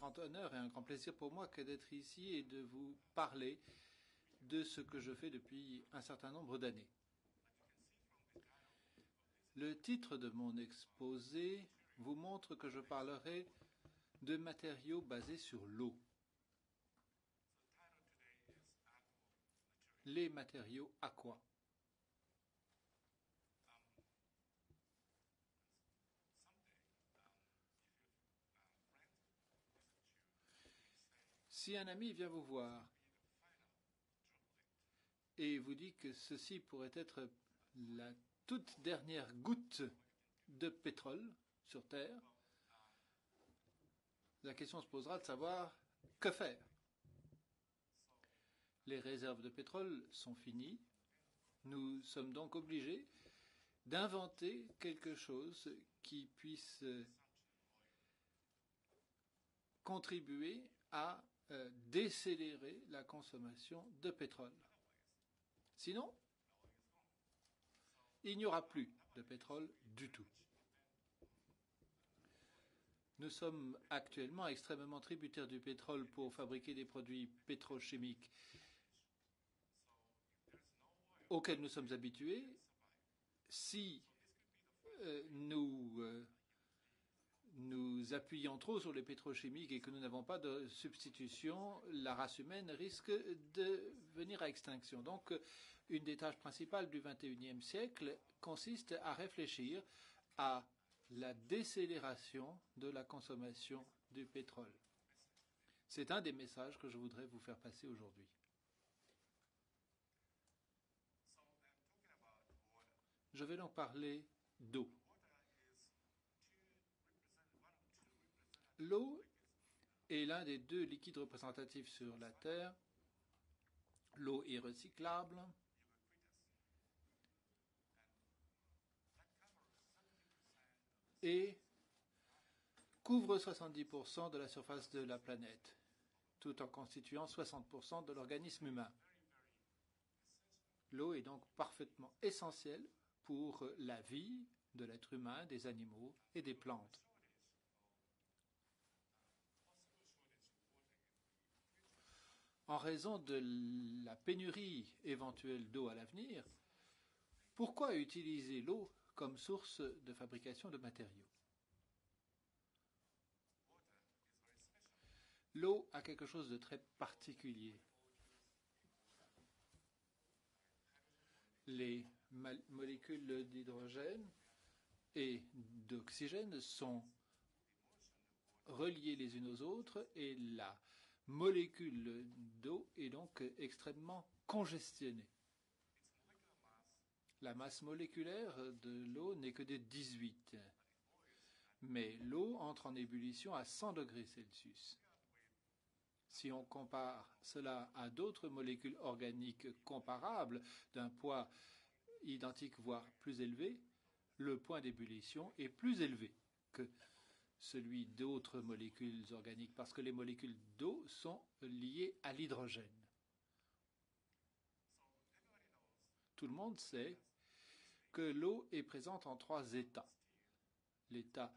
grand honneur et un grand plaisir pour moi que d'être ici et de vous parler de ce que je fais depuis un certain nombre d'années. Le titre de mon exposé vous montre que je parlerai de matériaux basés sur l'eau. Les matériaux aqua. Si un ami vient vous voir et vous dit que ceci pourrait être la toute dernière goutte de pétrole sur Terre, la question se posera de savoir que faire. Les réserves de pétrole sont finies. Nous sommes donc obligés d'inventer quelque chose qui puisse contribuer à décélérer la consommation de pétrole. Sinon, il n'y aura plus de pétrole du tout. Nous sommes actuellement extrêmement tributaires du pétrole pour fabriquer des produits pétrochimiques auxquels nous sommes habitués. Si nous appuyons trop sur les pétrochimiques et que nous n'avons pas de substitution, la race humaine risque de venir à extinction. Donc, une des tâches principales du XXIe siècle consiste à réfléchir à la décélération de la consommation du pétrole. C'est un des messages que je voudrais vous faire passer aujourd'hui. Je vais donc parler d'eau. L'eau est l'un des deux liquides représentatifs sur la Terre. L'eau est recyclable. Et couvre 70% de la surface de la planète, tout en constituant 60% de l'organisme humain. L'eau est donc parfaitement essentielle pour la vie de l'être humain, des animaux et des plantes. En raison de la pénurie éventuelle d'eau à l'avenir, pourquoi utiliser l'eau comme source de fabrication de matériaux? L'eau a quelque chose de très particulier. Les molécules d'hydrogène et d'oxygène sont reliées les unes aux autres et la molécule d'eau est donc extrêmement congestionnée. La masse moléculaire de l'eau n'est que de 18. Mais l'eau entre en ébullition à 100 degrés Celsius. Si on compare cela à d'autres molécules organiques comparables d'un poids identique voire plus élevé, le point d'ébullition est plus élevé que celui d'autres molécules organiques parce que les molécules d'eau sont liées à l'hydrogène. Tout le monde sait que l'eau est présente en trois états. L'état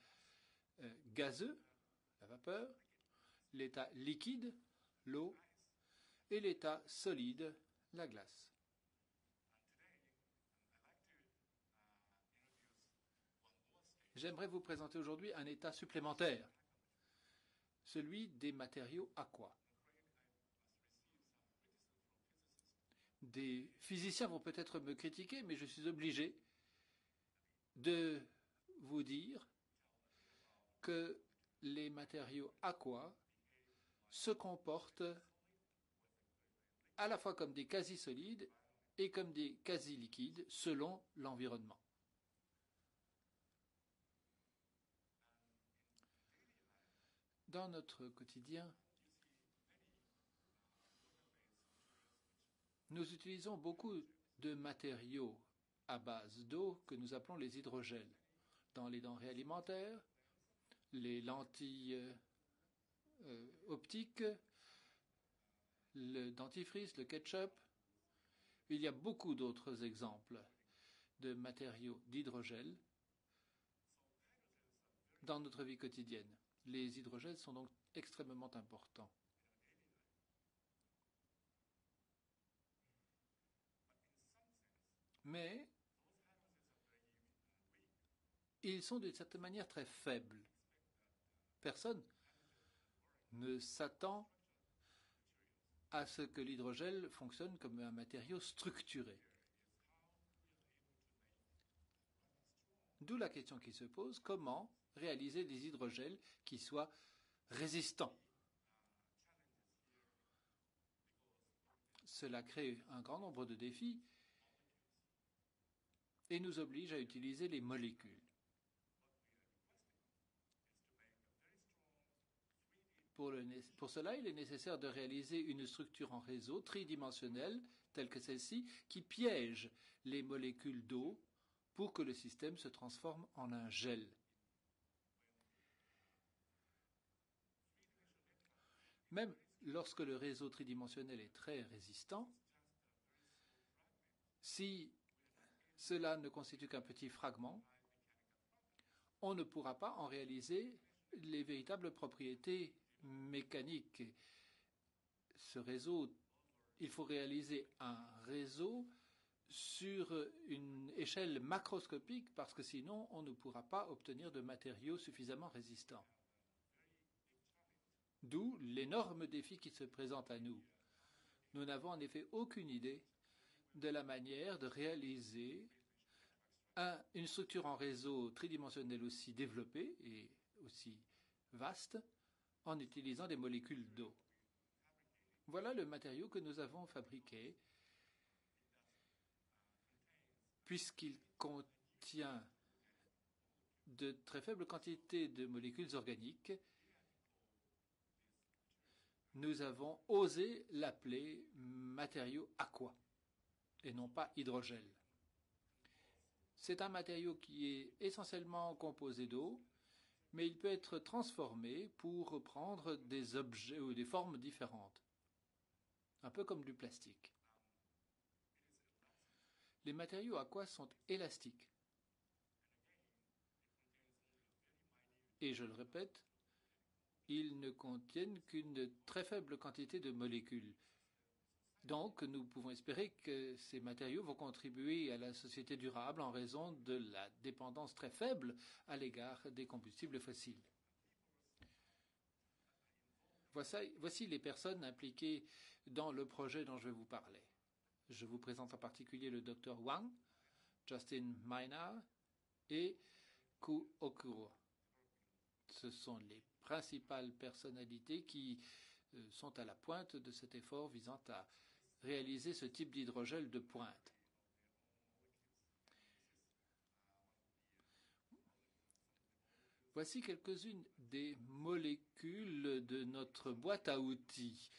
gazeux, la vapeur, l'état liquide, l'eau, et l'état solide, la glace. J'aimerais vous présenter aujourd'hui un état supplémentaire, celui des matériaux aqua. Des physiciens vont peut-être me critiquer, mais je suis obligé de vous dire que les matériaux aqua se comportent à la fois comme des quasi-solides et comme des quasi-liquides selon l'environnement. Dans notre quotidien, nous utilisons beaucoup de matériaux à base d'eau que nous appelons les hydrogels. Dans les denrées alimentaires, les lentilles optiques, le dentifrice, le ketchup. Il y a beaucoup d'autres exemples de matériaux d'hydrogel dans notre vie quotidienne. Les hydrogels sont donc extrêmement importants. Mais ils sont d'une certaine manière très faibles. Personne ne s'attend à ce que l'hydrogel fonctionne comme un matériau structuré. D'où la question qui se pose, comment réaliser des hydrogels qui soient résistants? Cela crée un grand nombre de défis et nous oblige à utiliser les molécules. Pour cela, il est nécessaire de réaliser une structure en réseau tridimensionnelle, telle que celle-ci, qui piège les molécules d'eau pour que le système se transforme en un gel. Même lorsque le réseau tridimensionnel est très résistant, si cela ne constitue qu'un petit fragment, on ne pourra pas en réaliser les véritables propriétés mécaniques. Ce réseau, il faut réaliser un réseau sur une échelle macroscopique parce que sinon on ne pourra pas obtenir de matériaux suffisamment résistants. D'où l'énorme défi qui se présente à nous. Nous n'avons en effet aucune idée de la manière de réaliser une structure en réseau tridimensionnelle aussi développée et aussi vaste en utilisant des molécules d'eau. Voilà le matériau que nous avons fabriqué. Puisqu'il contient de très faibles quantités de molécules organiques, nous avons osé l'appeler matériau aqua et non pas hydrogel. C'est un matériau qui est essentiellement composé d'eau, mais il peut être transformé pour prendre des objets ou des formes différentes, un peu comme du plastique. Les matériaux aqua sont élastiques. Et je le répète, ils ne contiennent qu'une très faible quantité de molécules. Donc, nous pouvons espérer que ces matériaux vont contribuer à la société durable en raison de la dépendance très faible à l'égard des combustibles fossiles. Voici les personnes impliquées dans le projet dont je vais vous parler. Je vous présente en particulier le Dr Wang, Justin Maynard et Ku Okuro. Ce sont les principales personnalités qui sont à la pointe de cet effort visant à réaliser ce type d'hydrogel de pointe. Voici quelques-unes des molécules de notre boîte à outils.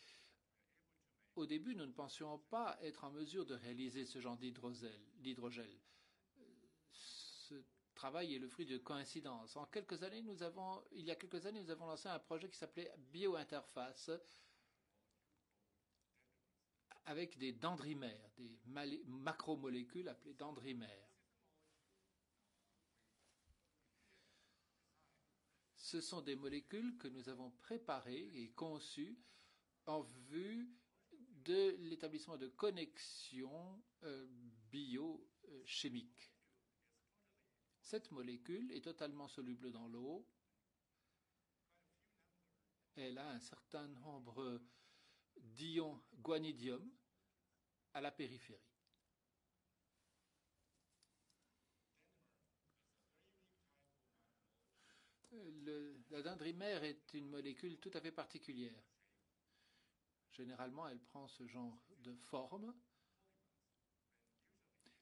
Au début, nous ne pensions pas être en mesure de réaliser ce genre d'hydrogel. Ce travail est le fruit de coïncidences. Il y a quelques années, nous avons lancé un projet qui s'appelait Biointerface avec des dendrimères, des macromolécules appelées dendrimères. Ce sont des molécules que nous avons préparées et conçues en vue de l'établissement de connexions biochimiques. Cette molécule est totalement soluble dans l'eau. Elle a un certain nombre d'ions guanidium à la périphérie. La dendrimère est une molécule tout à fait particulière. Généralement, elle prend ce genre de forme.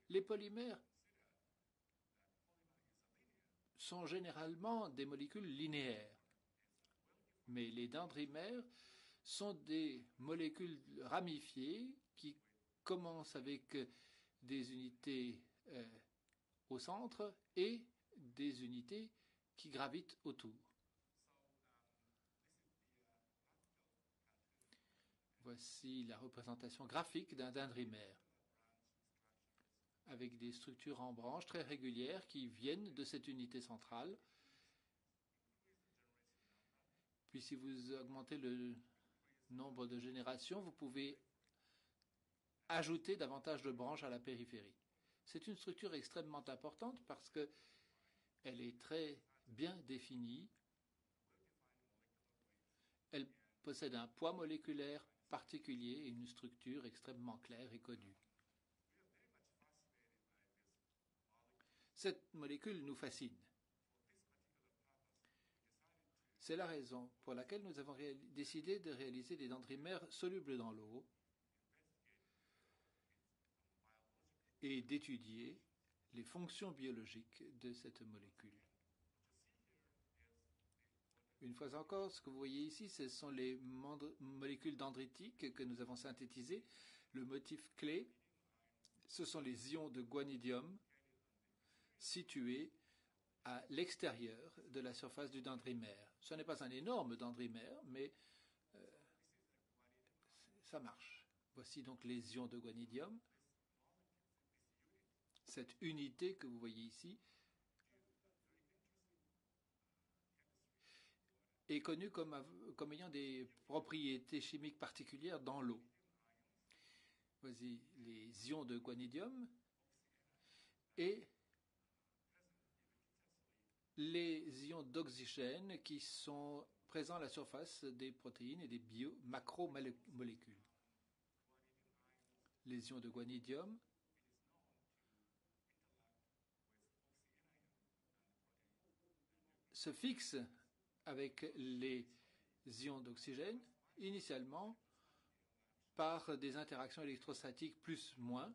Les polymères sont généralement des molécules linéaires, mais les dendrimères sont des molécules ramifiées qui commencent avec des unités au centre et des unités qui gravitent autour. Voici la représentation graphique d'un dendrimère, avec des structures en branches très régulières qui viennent de cette unité centrale. Puis si vous augmentez le nombre de générations, vous pouvez ajouter davantage de branches à la périphérie. C'est une structure extrêmement importante parce qu'elle est très bien définie. Elle possède un poids moléculaire particulier et une structure extrêmement claire et connue. Cette molécule nous fascine. C'est la raison pour laquelle nous avons décidé de réaliser des dendrimères solubles dans l'eau et d'étudier les fonctions biologiques de cette molécule. Une fois encore, ce que vous voyez ici, ce sont les molécules dendritiques que nous avons synthétisées. Le motif clé, ce sont les ions de guanidium situés à l'extérieur de la surface du dendrimère. Ce n'est pas un énorme dendrimère, mais ça marche. Voici donc les ions de guanidium. Cette unité que vous voyez ici est connue comme ayant des propriétés chimiques particulières dans l'eau. Voici les ions de guanidium et les ions d'oxygène qui sont présents à la surface des protéines et des macromolécules. Les ions de guanidium se fixent avec les ions d'oxygène, initialement par des interactions électrostatiques plus-moins,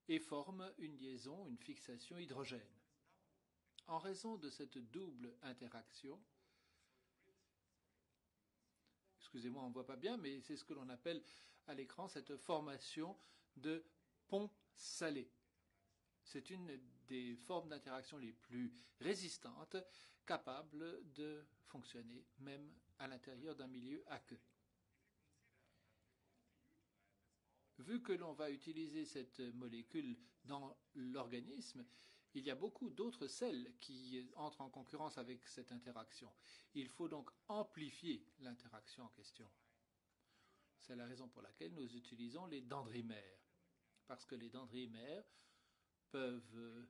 et forment une liaison, une fixation hydrogène. En raison de cette double interaction, excusez-moi, on ne voit pas bien, mais c'est ce que l'on appelle à l'écran cette formation de pont salé. C'est une des formes d'interaction les plus résistantes, capables de fonctionner même à l'intérieur d'un milieu aqueux. Vu que l'on va utiliser cette molécule dans l'organisme, il y a beaucoup d'autres sels qui entrent en concurrence avec cette interaction. Il faut donc amplifier l'interaction en question. C'est la raison pour laquelle nous utilisons les dendrimères, parce que les dendrimères peuvent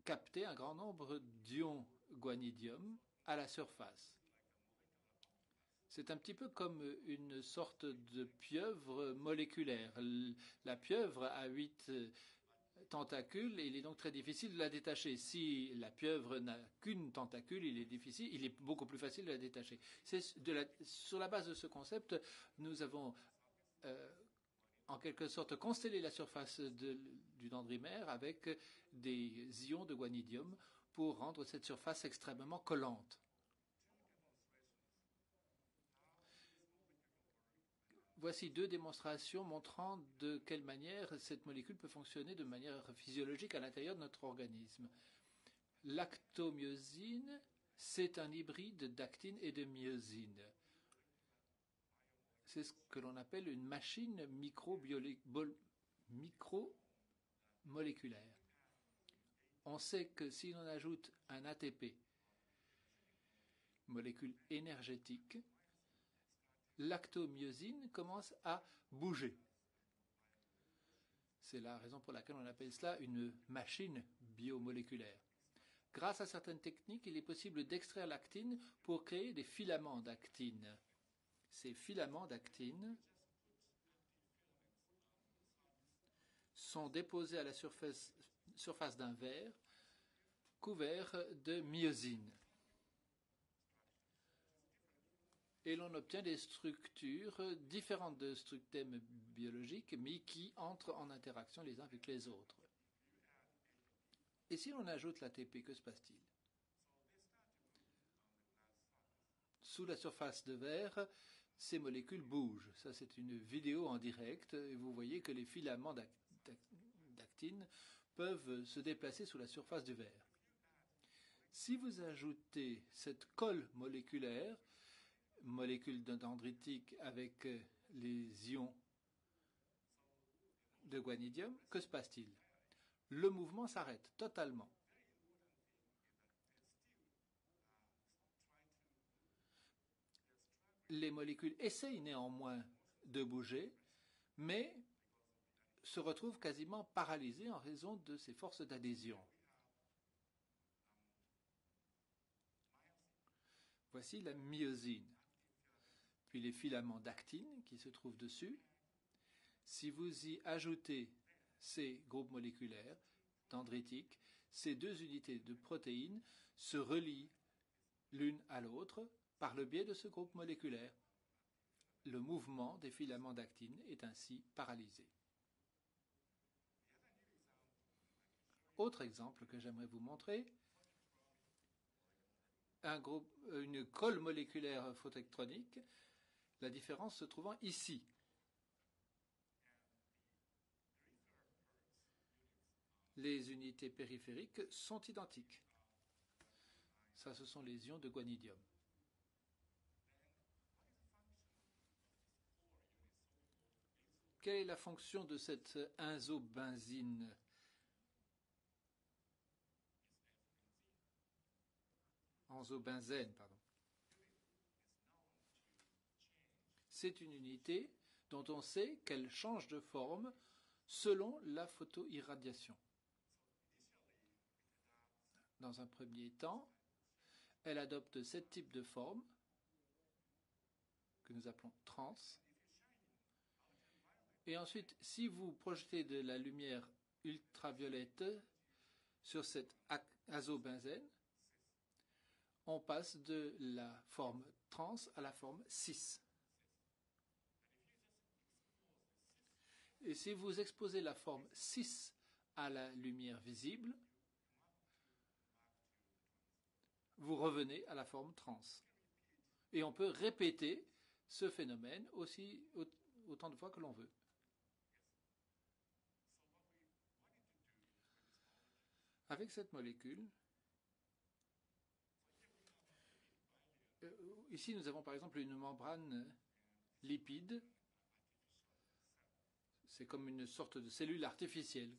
capter un grand nombre d'ions guanidium à la surface. C'est un petit peu comme une sorte de pieuvre moléculaire. La pieuvre a 8 tentacules et il est donc très difficile de la détacher. Si la pieuvre n'a qu'une tentacule, il est beaucoup plus facile de la détacher. Sur la base de ce concept, nous avons en quelque sorte constellé la surface du dendrimère avec des ions de guanidium pour rendre cette surface extrêmement collante. Voici 2 démonstrations montrant de quelle manière cette molécule peut fonctionner de manière physiologique à l'intérieur de notre organisme. L'actomyosine, c'est un hybride d'actine et de myosine. C'est ce que l'on appelle une machine micromoléculaire. On sait que si l'on ajoute un ATP, molécule énergétique, l'actomyosine commence à bouger. C'est la raison pour laquelle on appelle cela une machine biomoléculaire. Grâce à certaines techniques, il est possible d'extraire l'actine pour créer des filaments d'actine. Ces filaments d'actine sont déposés à la surface d'un verre couvert de myosine. Et l'on obtient des structures différentes de structures biologiques, mais qui entrent en interaction les uns avec les autres. Et si l'on ajoute l'ATP, que se passe-t-il? Sous la surface de verre, ces molécules bougent. Ça, c'est une vidéo en direct, et vous voyez que les filaments d'actine peuvent se déplacer sous la surface du verre. Si vous ajoutez cette colle moléculaire, molécule dendritique avec les ions de guanidium, que se passe-t-il? Le mouvement s'arrête totalement. Les molécules essayent néanmoins de bouger, mais se retrouvent quasiment paralysées en raison de ces forces d'adhésion. Voici la myosine, puis les filaments d'actine qui se trouvent dessus. Si vous y ajoutez ces groupes moléculaires dendritiques, ces deux unités de protéines se relient l'une à l'autre par le biais de ce groupe moléculaire. Le mouvement des filaments d'actine est ainsi paralysé. Autre exemple que j'aimerais vous montrer, une colle moléculaire photoélectronique, la différence se trouvant ici. Les unités périphériques sont identiques. Ça, ce sont les ions de guanidium. Quelle est la fonction de cette enzobenzine? Enzobenzène, pardon. C'est une unité dont on sait qu'elle change de forme selon la photoirradiation. Dans un premier temps, elle adopte ce type de forme que nous appelons trans. Et ensuite, si vous projetez de la lumière ultraviolette sur cette azobenzène, on passe de la forme trans à la forme cis. Et si vous exposez la forme cis à la lumière visible, vous revenez à la forme trans. Et on peut répéter ce phénomène autant de fois que l'on veut. Avec cette molécule, ici nous avons par exemple une membrane lipide. C'est comme une sorte de cellule artificielle.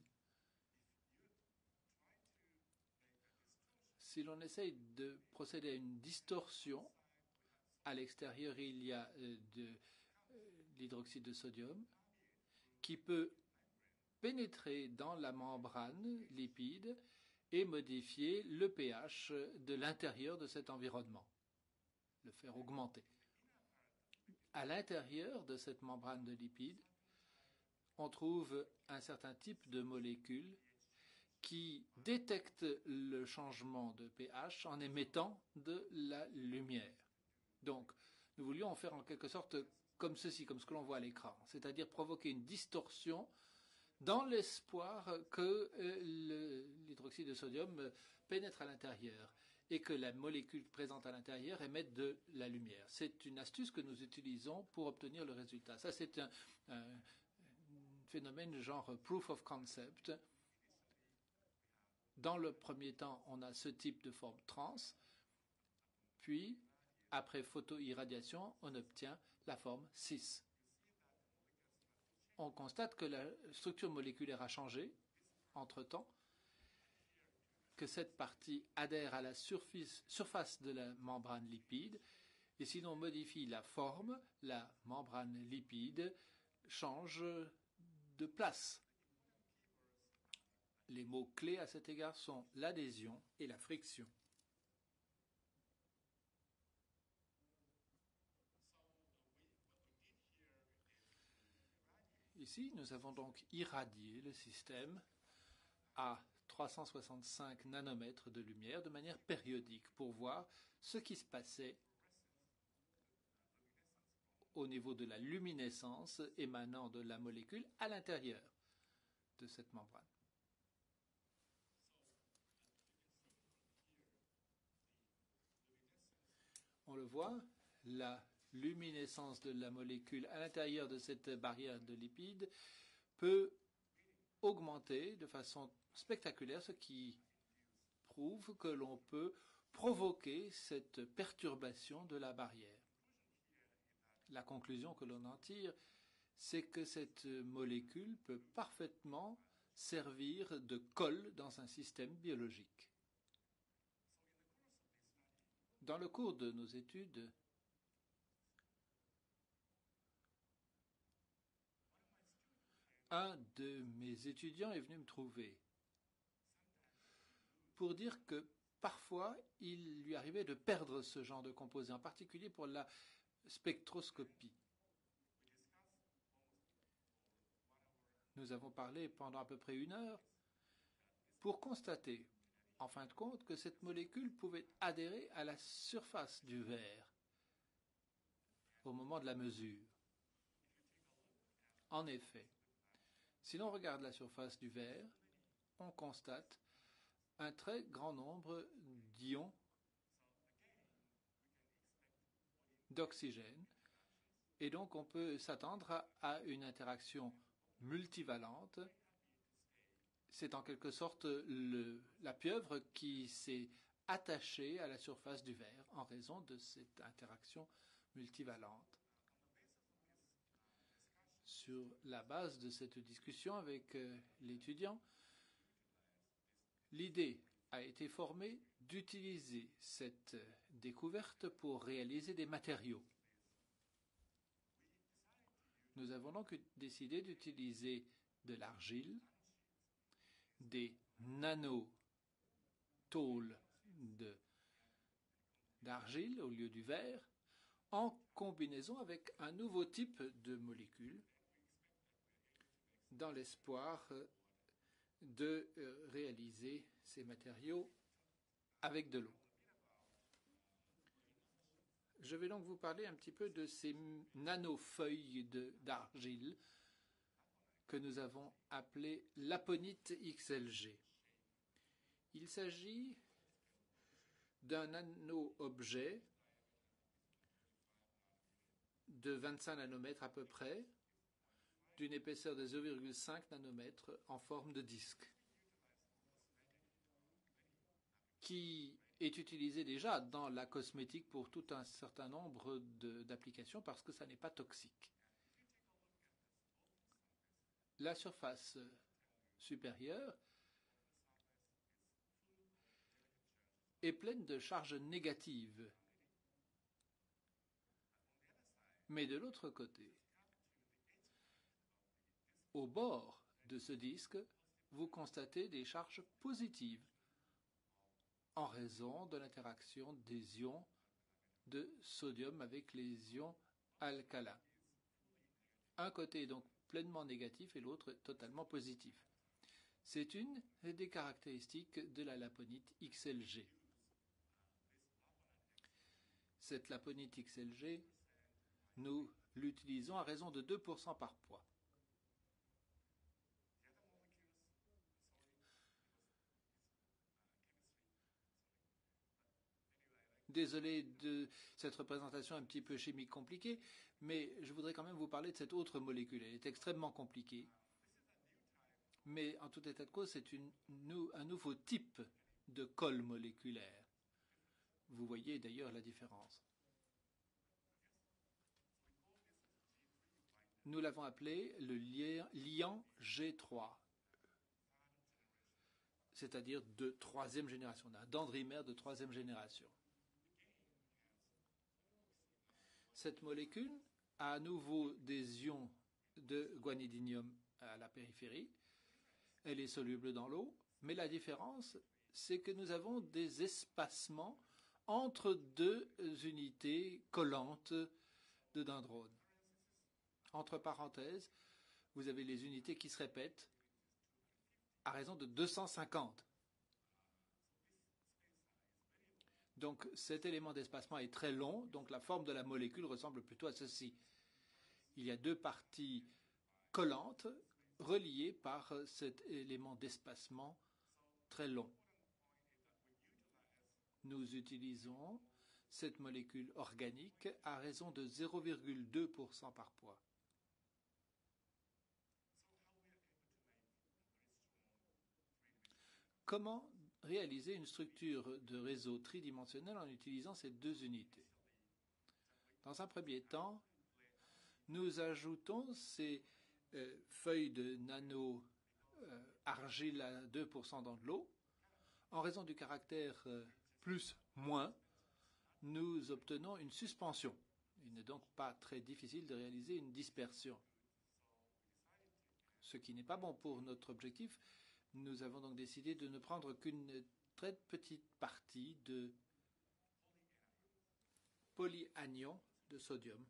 Si l'on essaye de procéder à une distorsion, à l'extérieur il y a de l'hydroxyde de sodium qui peut pénétrer dans la membrane lipide et modifier le pH de l'intérieur de cet environnement, le faire augmenter. À l'intérieur de cette membrane de lipides, on trouve un certain type de molécules qui détectent le changement de pH en émettant de la lumière. Donc, nous voulions en faire en quelque sorte comme ceci, comme ce que l'on voit à l'écran, c'est-à-dire provoquer une distorsion dans l'espoir que l'hydroxyde de sodium pénètre à l'intérieur et que la molécule présente à l'intérieur émette de la lumière. C'est une astuce que nous utilisons pour obtenir le résultat. Ça, c'est un phénomène genre proof of concept. Dans le premier temps, on a ce type de forme trans, puis, après photoirradiation, on obtient la forme cis. On constate que la structure moléculaire a changé entre-temps, que cette partie adhère à la surface de la membrane lipide, et si l'on modifie la forme, la membrane lipide change de place. Les mots clés à cet égard sont l'adhésion et la friction. Ici, nous avons donc irradié le système à 365 nanomètres de lumière de manière périodique pour voir ce qui se passait au niveau de la luminescence émanant de la molécule à l'intérieur de cette membrane. On le voit, la luminescence de la molécule à l'intérieur de cette barrière de lipides peut augmenter de façon spectaculaire, ce qui prouve que l'on peut provoquer cette perturbation de la barrière. La conclusion que l'on en tire, c'est que cette molécule peut parfaitement servir de colle dans un système biologique. Dans le cours de nos études, Un de mes étudiants est venu me trouver pour dire que parfois, il lui arrivait de perdre ce genre de composés, en particulier pour la spectroscopie. Nous avons parlé pendant à peu près 1 heure pour constater, en fin de compte, que cette molécule pouvait adhérer à la surface du verre au moment de la mesure. En effet, si l'on regarde la surface du verre, on constate un très grand nombre d'ions d'oxygène, et donc on peut s'attendre à une interaction multivalente. C'est en quelque sorte la pieuvre qui s'est attachée à la surface du verre en raison de cette interaction multivalente. Sur la base de cette discussion avec l'étudiant, l'idée a été formée d'utiliser cette découverte pour réaliser des matériaux. Nous avons donc décidé d'utiliser de l'argile, des nanotôles d'argile au lieu du verre, en combinaison avec un nouveau type de molécule, dans l'espoir de réaliser ces matériaux avec de l'eau. Je vais donc vous parler un petit peu de ces nanofeuilles d'argile que nous avons appelées l'aponite XLG. Il s'agit d'un nano-objet de 25 nanomètres à peu près, d'une épaisseur de 0,5 nanomètres en forme de disque, qui est utilisé déjà dans la cosmétique pour tout un certain nombre d'applications parce que ça n'est pas toxique. La surface supérieure est pleine de charges négatives. Mais de l'autre côté, au bord de ce disque, vous constatez des charges positives en raison de l'interaction des ions de sodium avec les ions alcalins. Un côté est donc pleinement négatif et l'autre totalement positif. C'est une des caractéristiques de la laponite XLG. Cette laponite XLG, nous l'utilisons à raison de 2% par poids. Désolé de cette représentation un petit peu chimique compliquée, mais je voudrais quand même vous parler de cette autre molécule. Elle est extrêmement compliquée. Mais en tout état de cause, c'est un nouveau type de colle moléculaire. Vous voyez d'ailleurs la différence. Nous l'avons appelé le liant G3, c'est-à-dire de 3e génération, un dendrimère de 3e génération. Cette molécule a à nouveau des ions de guanidinium à la périphérie. Elle est soluble dans l'eau, mais la différence, c'est que nous avons des espacements entre deux unités collantes de dendrone. Entre parenthèses, vous avez les unités qui se répètent à raison de 250. Donc cet élément d'espacement est très long, donc la forme de la molécule ressemble plutôt à ceci. Il y a deux parties collantes reliées par cet élément d'espacement très long. Nous utilisons cette molécule organique à raison de 0,2% par poids. Comment réaliser une structure de réseau tridimensionnel en utilisant ces deux unités? Dans un premier temps, nous ajoutons ces feuilles de nano-argile à 2% dans de l'eau. En raison du caractère plus-moins, nous obtenons une suspension. Il n'est donc pas très difficile de réaliser une dispersion. ce qui n'est pas bon pour notre objectif. Nous avons donc décidé de ne prendre qu'une très petite partie de polyanion de sodium,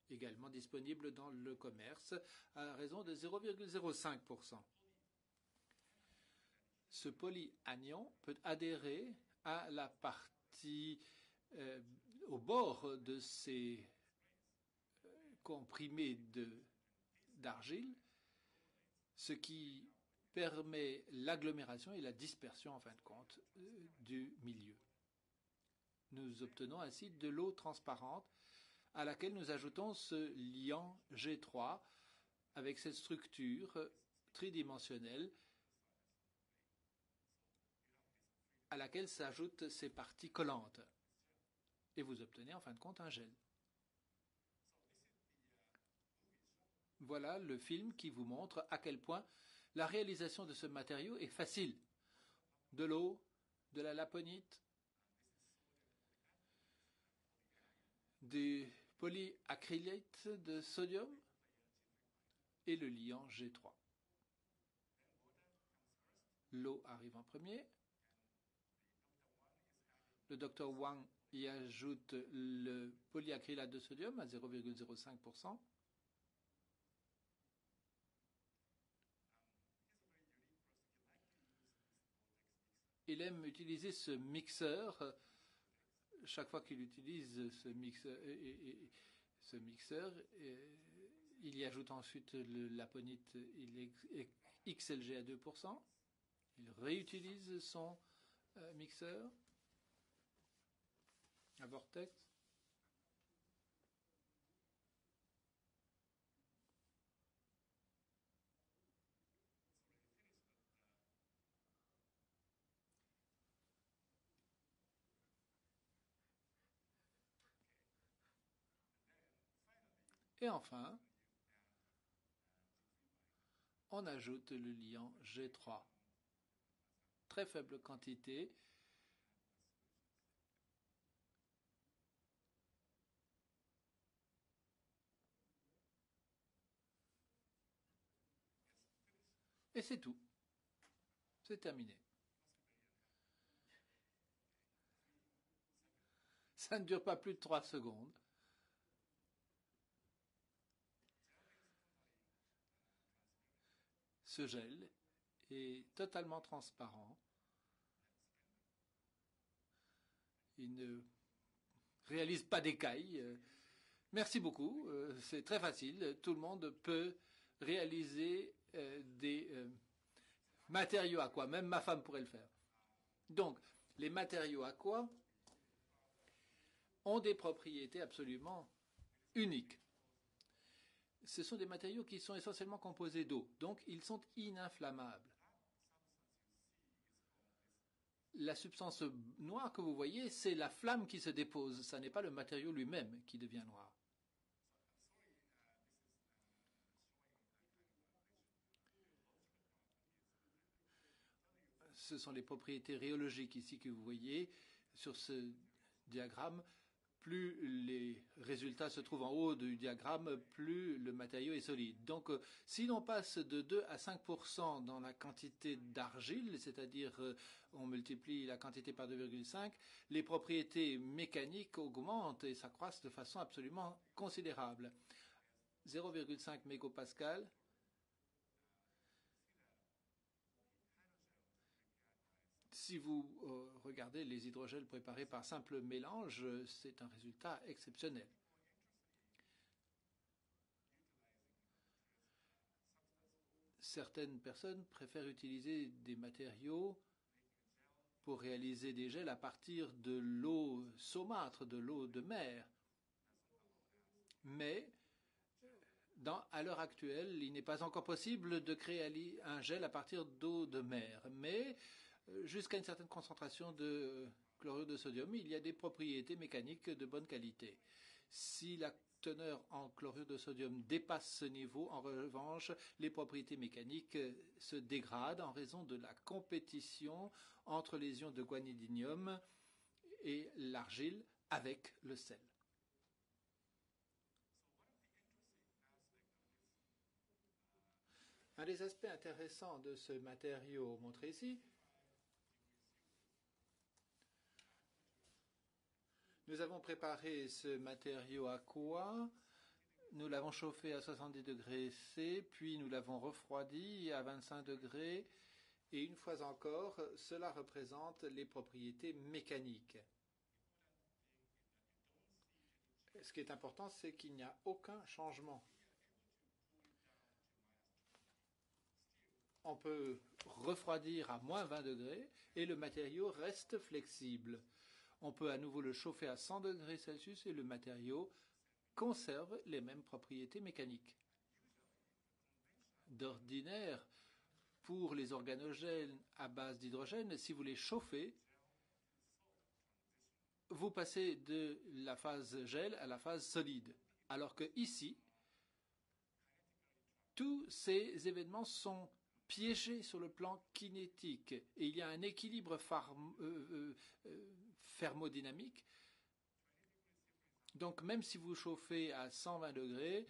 également disponible dans le commerce, à raison de 0,05%. Ce polyanion peut adhérer à la partie au bord de ces comprimés d'argile, ce qui permet l'agglomération et la dispersion, en fin de compte, du milieu. Nous obtenons ainsi de l'eau transparente à laquelle nous ajoutons ce liant G3 avec cette structure tridimensionnelle à laquelle s'ajoutent ces parties collantes. Et vous obtenez en fin de compte un gel. Voilà le film qui vous montre à quel point la réalisation de ce matériau est facile. De l'eau, de la laponite, des polyacrylates de sodium et le liant G3. L'eau arrive en premier. Le docteur Wang y ajoute le polyacrylate de sodium à 0,05%. Il aime utiliser ce mixeur. Chaque fois qu'il utilise ce mixeur, il y ajoute ensuite le laponite XLG à 2%. Il réutilise son mixeur à vortex. Et enfin, on ajoute le liant G3. Très faible quantité. Et c'est tout. C'est terminé. Ça ne dure pas plus de 3 secondes. Ce gel est totalement transparent. Il ne réalise pas d'écailles. Merci beaucoup. C'est très facile. Tout le monde peut réaliser des matériaux aqua. Même ma femme pourrait le faire. Donc, les matériaux aqua ont des propriétés absolument uniques. Ce sont des matériaux qui sont essentiellement composés d'eau, donc ils sont ininflammables. La substance noire que vous voyez, c'est la flamme qui se dépose, ce n'est pas le matériau lui-même qui devient noir. Ce sont les propriétés rhéologiques ici que vous voyez sur ce diagramme. Plus les résultats se trouvent en haut du diagramme, plus le matériau est solide. Donc, si l'on passe de 2 à 5% dans la quantité d'argile, c'est-à-dire on multiplie la quantité par 2,5, les propriétés mécaniques augmentent et s'accroissent de façon absolument considérable. 0,5 mégapascal. Si vous regardez les hydrogels préparés par simple mélange, c'est un résultat exceptionnel. Certaines personnes préfèrent utiliser des matériaux pour réaliser des gels à partir de l'eau saumâtre, de l'eau de mer. Mais à l'heure actuelle, il n'est pas encore possible de créer un gel à partir d'eau de mer. Mais jusqu'à une certaine concentration de chlorure de sodium, il y a des propriétés mécaniques de bonne qualité. Si la teneur en chlorure de sodium dépasse ce niveau, en revanche, les propriétés mécaniques se dégradent en raison de la compétition entre les ions de guanidinium et l'argile avec le sel. Un des aspects intéressants de ce matériau montré ici, nous avons préparé ce matériau aqua, nous l'avons chauffé à 70 degrés C, puis nous l'avons refroidi à 25 degrés, et une fois encore, cela représente les propriétés mécaniques. Ce qui est important, c'est qu'il n'y a aucun changement. On peut refroidir à moins 20 degrés et le matériau reste flexible. On peut à nouveau le chauffer à 100 degrés Celsius et le matériau conserve les mêmes propriétés mécaniques. D'ordinaire, pour les organogènes à base d'hydrogène, si vous les chauffez, vous passez de la phase gel à la phase solide. Alors que ici, tous ces événements sont piégés sur le plan kinétique et il y a un équilibre thermodynamique. Donc même si vous chauffez à 120 degrés,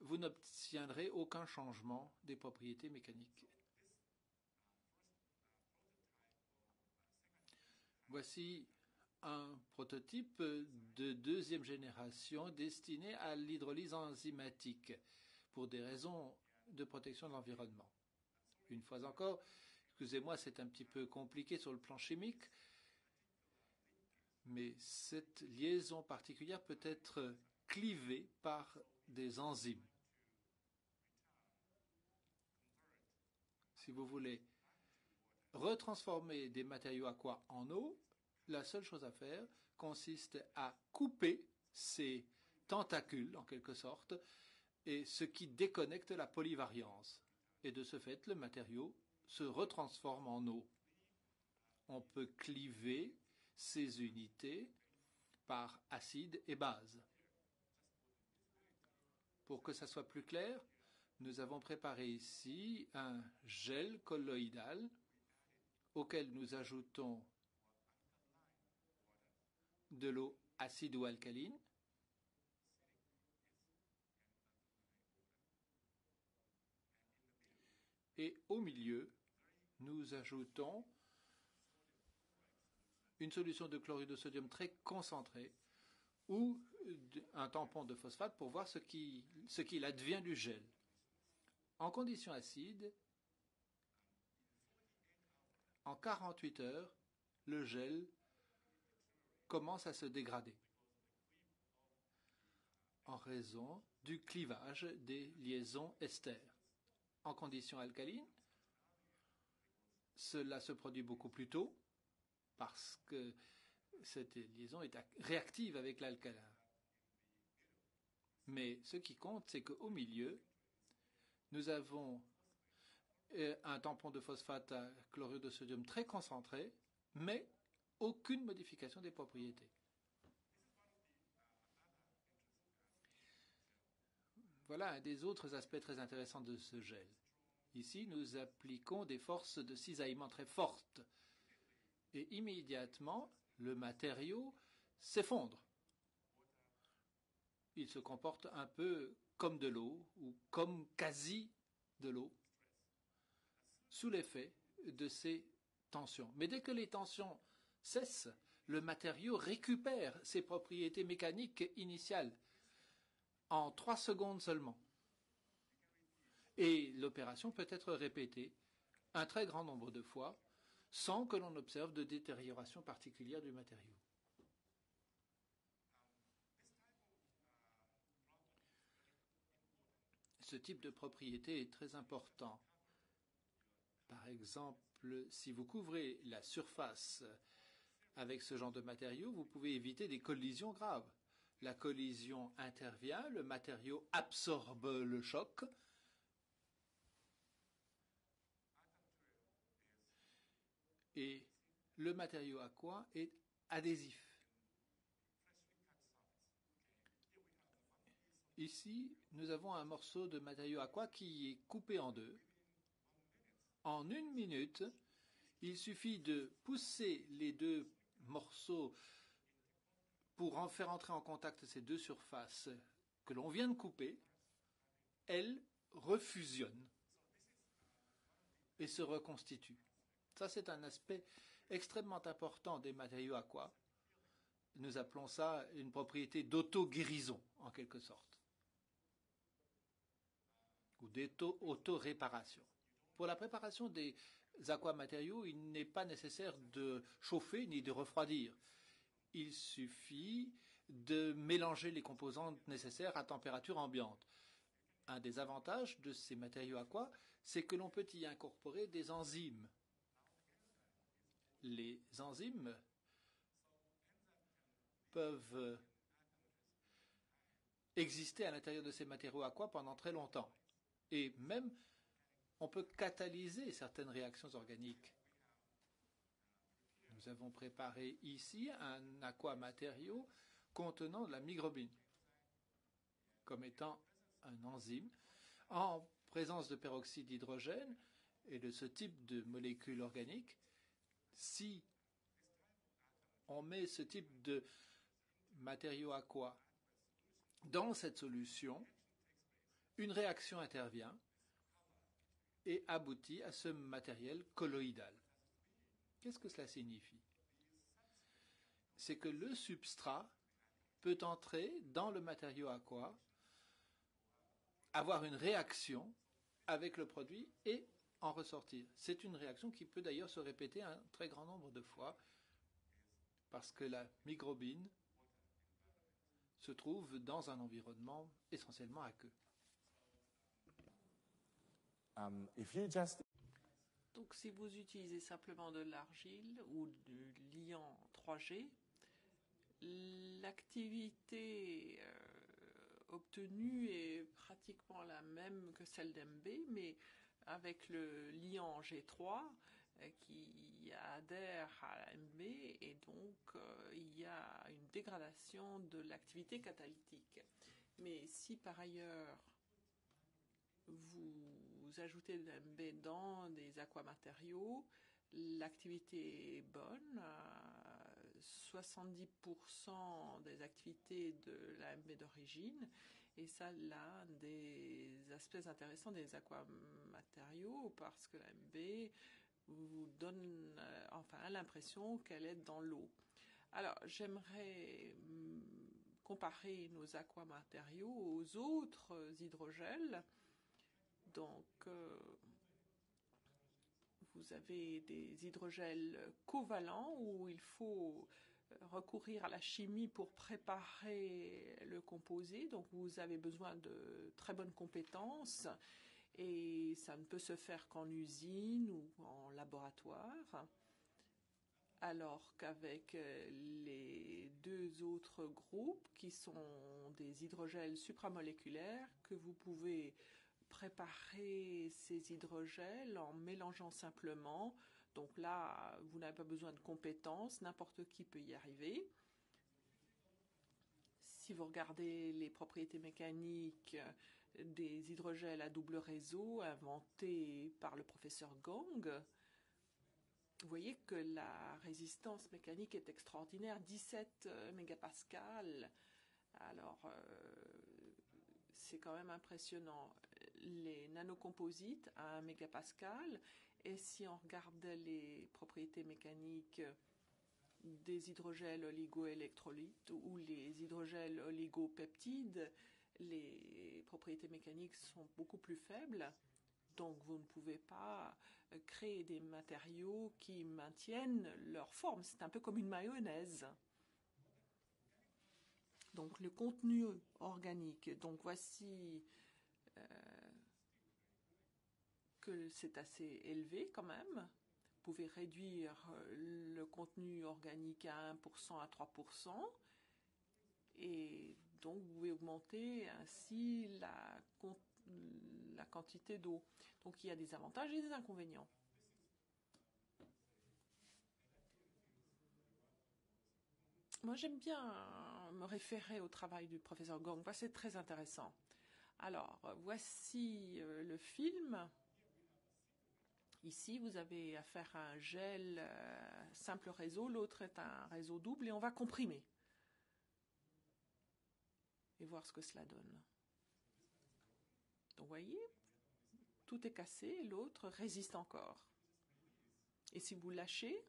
vous n'obtiendrez aucun changement des propriétés mécaniques. Voici un prototype de deuxième génération destiné à l'hydrolyse enzymatique pour des raisons de protection de l'environnement. Une fois encore, excusez-moi, c'est un petit peu compliqué sur le plan chimique, mais cette liaison particulière peut être clivée par des enzymes. Si vous voulez retransformer des matériaux aqua en eau, la seule chose à faire consiste à couper ces tentacules, en quelque sorte, et ce qui déconnecte la polyvariance. Et de ce fait, le matériau se retransforme en eau. On peut cliver ces unités par acide et base. Pour que ça soit plus clair, nous avons préparé ici un gel colloïdal auquel nous ajoutons de l'eau acide ou alcaline, et au milieu, nous ajoutons une solution de chlorure de sodium très concentrée ou un tampon de phosphate pour voir ce qu'il advient du gel. En conditions acides, en 48 heures, le gel commence à se dégrader en raison du clivage des liaisons ester. En conditions alcalines, cela se produit beaucoup plus tôt parce que cette liaison est réactive avec l'alcalin. Mais ce qui compte, c'est qu'au milieu, nous avons un tampon de phosphate à chlorure de sodium très concentré, mais aucune modification des propriétés. Voilà un des autres aspects très intéressants de ce gel. Ici, nous appliquons des forces de cisaillement très fortes et immédiatement, le matériau s'effondre. Il se comporte un peu comme de l'eau ou comme quasi de l'eau sous l'effet de ces tensions. Mais dès que les tensions cessent, le matériau récupère ses propriétés mécaniques initiales en 3 secondes seulement. Et l'opération peut être répétée un très grand nombre de fois sans que l'on observe de détérioration particulière du matériau. Ce type de propriété est très important. Par exemple, si vous couvrez la surface avec ce genre de matériau, vous pouvez éviter des collisions graves. La collision intervient, le matériau absorbe le choc, et le matériau aqua est adhésif. Ici, nous avons un morceau de matériau aqua qui est coupé en deux. En 1 minute, il suffit de pousser les deux morceaux pour en faire entrer en contact ces deux surfaces que l'on vient de couper. Elles refusionnent. et se reconstituent. Ça, c'est un aspect extrêmement important des matériaux aqua. Nous appelons ça une propriété d'auto-guérison, en quelque sorte, ou d'auto-réparation. Pour la préparation des aquamatériaux, il n'est pas nécessaire de chauffer ni de refroidir. Il suffit de mélanger les composantes nécessaires à température ambiante. Un des avantages de ces matériaux aqua, c'est que l'on peut y incorporer des enzymes. Les enzymes peuvent exister à l'intérieur de ces matériaux aqua pendant très longtemps. Et même, on peut catalyser certaines réactions organiques. Nous avons préparé ici un aquamatériau contenant de la migrobine comme étant un enzyme en présence de peroxyde d'hydrogène et de ce type de molécules organiques. Si on met ce type de matériau aqua dans cette solution, une réaction intervient et aboutit à ce matériel colloïdal. Qu'est-ce que cela signifie? C'est que le substrat peut entrer dans le matériau aqua, avoir une réaction avec le produit et en ressortir. C'est une réaction qui peut d'ailleurs se répéter un très grand nombre de fois parce que la migrobine se trouve dans un environnement essentiellement aqueux. Donc si vous utilisez simplement de l'argile ou du liant 3G, l'activité obtenue est pratiquement la même que celle d'MB, mais avec le liant G3 qui adhère à MB et donc il y a une dégradation de l'activité catalytique. Mais si par ailleurs vous ajoutez de l'MB dans des aquamatériaux, l'activité est bonne. 70% des activités de l'AMB d'origine. Et ça, l'un des aspects intéressants des aquamatériaux, parce que l'AMB vous donne l'impression qu'elle est dans l'eau. Alors, j'aimerais comparer nos aquamatériaux aux autres hydrogels. Donc, vous avez des hydrogels covalents où il faut recourir à la chimie pour préparer le composé. Donc, vous avez besoin de très bonnes compétences et ça ne peut se faire qu'en usine ou en laboratoire. Alors qu'avec les deux autres groupes qui sont des hydrogels supramoléculaires que vous pouvez préparer ces hydrogels en mélangeant simplement. Donc là, vous n'avez pas besoin de compétences, n'importe qui peut y arriver. Si vous regardez les propriétés mécaniques des hydrogels à double réseau inventés par le professeur Gong, vous voyez que la résistance mécanique est extraordinaire, 17 mégapascales. Alors, c'est quand même impressionnant. Les nanocomposites à 1 mégapascal, et si on regarde les propriétés mécaniques des hydrogels oligoélectrolytes ou les hydrogels oligopeptides, les propriétés mécaniques sont beaucoup plus faibles. Donc vous ne pouvez pas créer des matériaux qui maintiennent leur forme. C'est un peu comme une mayonnaise. Donc le contenu organique. Donc voici que c'est assez élevé quand même. Vous pouvez réduire le contenu organique à 1% à 3%. Et donc vous pouvez augmenter ainsi la quantité d'eau. Donc il y a des avantages et des inconvénients. Moi j'aime bien me référer au travail du professeur Gong, parce que c'est très intéressant. Alors voici le film. Ici vous avez affaire à un gel simple réseau, l'autre est un réseau double et on va comprimer. Et voir ce que cela donne. Donc vous voyez, tout est cassé, l'autre résiste encore. Et si vous lâchez,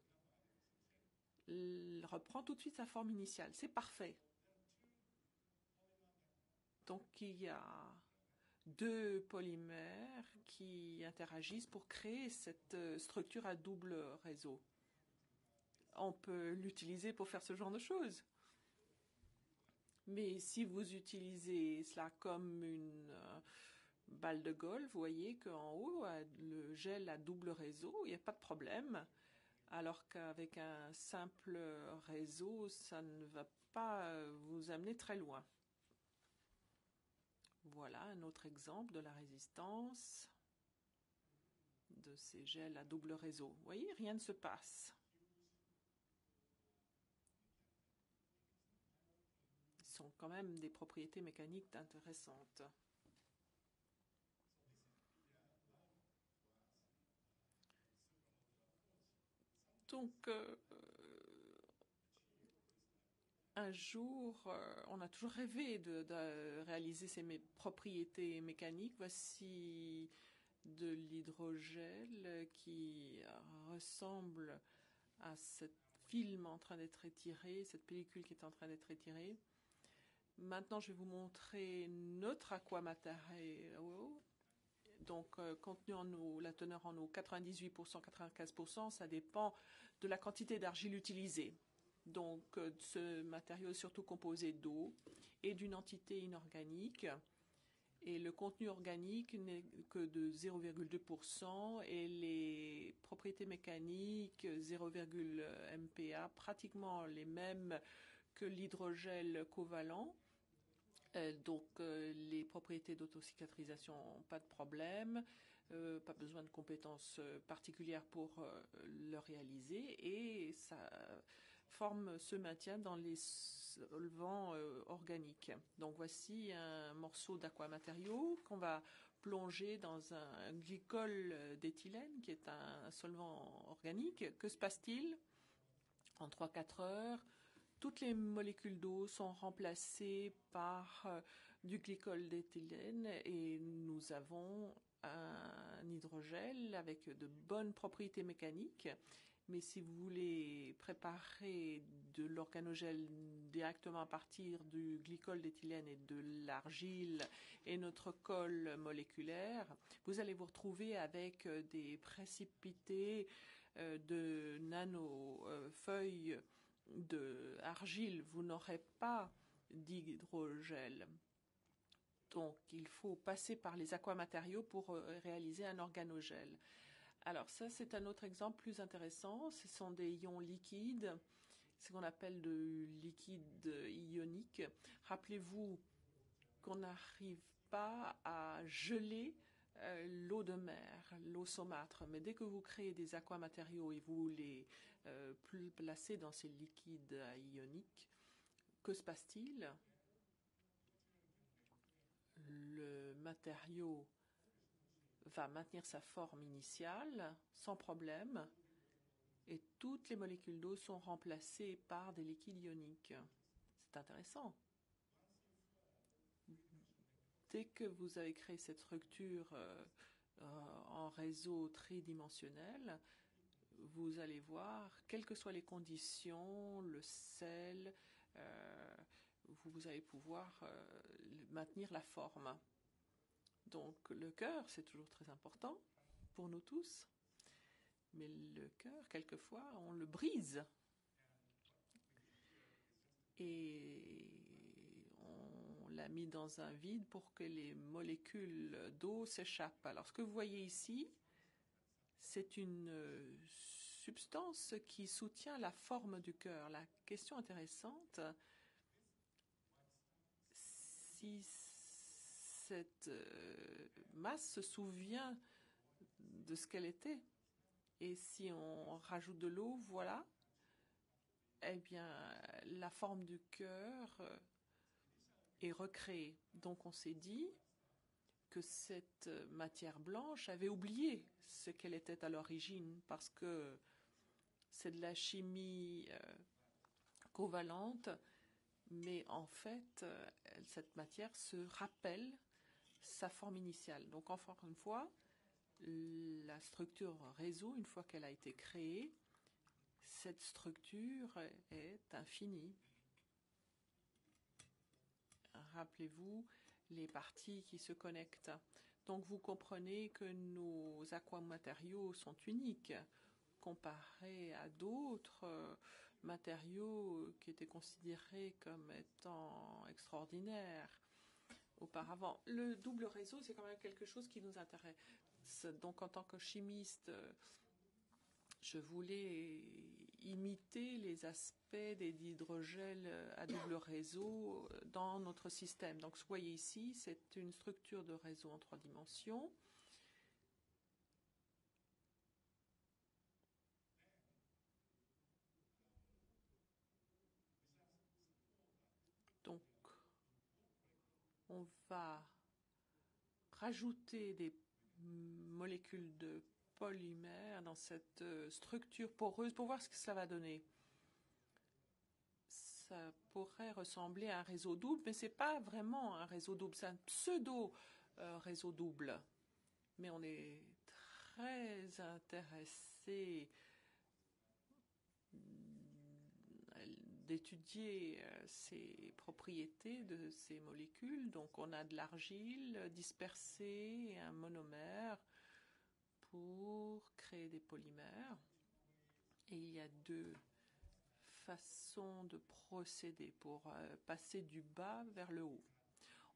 il reprend tout de suite sa forme initiale. C'est parfait. Donc il y a deux polymères qui interagissent pour créer cette structure à double réseau. On peut l'utiliser pour faire ce genre de choses. Mais si vous utilisez cela comme une balle de golf, vous voyez qu'en haut, le gel à double réseau, il n'y a pas de problème. Alors qu'avec un simple réseau, ça ne va pas vous amener très loin. Voilà un autre exemple de la résistance de ces gels à double réseau. Vous voyez, rien ne se passe. Ils sont quand même des propriétés mécaniques intéressantes. Donc, un jour, on a toujours rêvé de réaliser ces propriétés mécaniques. Voici de l'hydrogel qui ressemble à cette film en train d'être étiré, cette pellicule qui est en train d'être étirée. Maintenant, je vais vous montrer notre aquamatériau. Donc, contenu en eau, la teneur en eau, 98%, 95%, ça dépend de la quantité d'argile utilisée. Donc, ce matériau est surtout composé d'eau et d'une entité inorganique. Et le contenu organique n'est que de 0,2% et les propriétés mécaniques 0,1 MPa, pratiquement les mêmes que l'hydrogel covalent. Donc les propriétés d'autocicatrisation, pas de problème, pas besoin de compétences particulières pour le réaliser et sa forme se maintient dans les solvants organiques. Donc voici un morceau d'aquamatériau qu'on va plonger dans un glycol d'éthylène qui est un solvant organique. Que se passe-t-il? En 3-4 heures, toutes les molécules d'eau sont remplacées par du glycol d'éthylène et nous avons un hydrogel avec de bonnes propriétés mécaniques. Mais si vous voulez préparer de l'organogel directement à partir du glycol d'éthylène et de l'argile et notre colle moléculaire, vous allez vous retrouver avec des précipités de nanofeuilles d'argile. Vous n'aurez pas d'hydrogel. Donc, il faut passer par les aquamatériaux pour réaliser un organogel. Alors ça, c'est un autre exemple plus intéressant. Ce sont des ions liquides, ce qu'on appelle de liquide ionique. Rappelez-vous qu'on n'arrive pas à geler l'eau de mer, l'eau saumâtre. Mais dès que vous créez des aquamatériaux et vous les placez dans ces liquides ioniques, que se passe-t-il? Le matériau va maintenir sa forme initiale sans problème et toutes les molécules d'eau sont remplacées par des liquides ioniques. C'est intéressant. Dès que vous avez créé cette structure en réseau tridimensionnel, vous allez voir, quelles que soient les conditions, le sel, vous allez pouvoir maintenir la forme. Donc le cœur, c'est toujours très important pour nous tous. Mais le cœur, quelquefois, on le brise. Et on l'a mis dans un vide pour que les molécules d'eau s'échappent. Alors ce que vous voyez ici, c'est une substance qui soutient la forme du cœur. La question intéressante, si cette masse se souvient de ce qu'elle était, et si on rajoute de l'eau, voilà, eh bien, la forme du cœur est recréée. Donc on s'est dit que cette matière blanche avait oublié ce qu'elle était à l'origine, parce que c'est de la chimie covalente, mais en fait, cette matière se rappelle sa forme initiale. Donc encore une fois, La structure réseau, une fois qu'elle a été créée, cette structure est infinie. Rappelez-vous les parties qui se connectent. Donc vous comprenez que nos aquamatériaux sont uniques comparés à d'autres matériaux qui étaient considérés comme étant extraordinaires auparavant. Le double réseau, c'est quand même quelque chose qui nous intéresse. Donc en tant que chimiste, je voulais imiter les aspects des dihydrogels à double réseau dans notre système. Donc, ce que vous voyez ici, c'est une structure de réseau en 3 dimensions. Donc, on va rajouter des molécules de polymère dans cette structure poreuse pour voir ce que ça va donner. Ça pourrait ressembler à un réseau double, mais ce n'est pas vraiment un réseau double, c'est un pseudo réseau double. Mais on est très intéressé d'étudier ces propriétés de ces molécules. Donc on a de l'argile dispersée et un monomère pour créer des polymères. Et il y a 2 façons de procéder pour passer du bas vers le haut.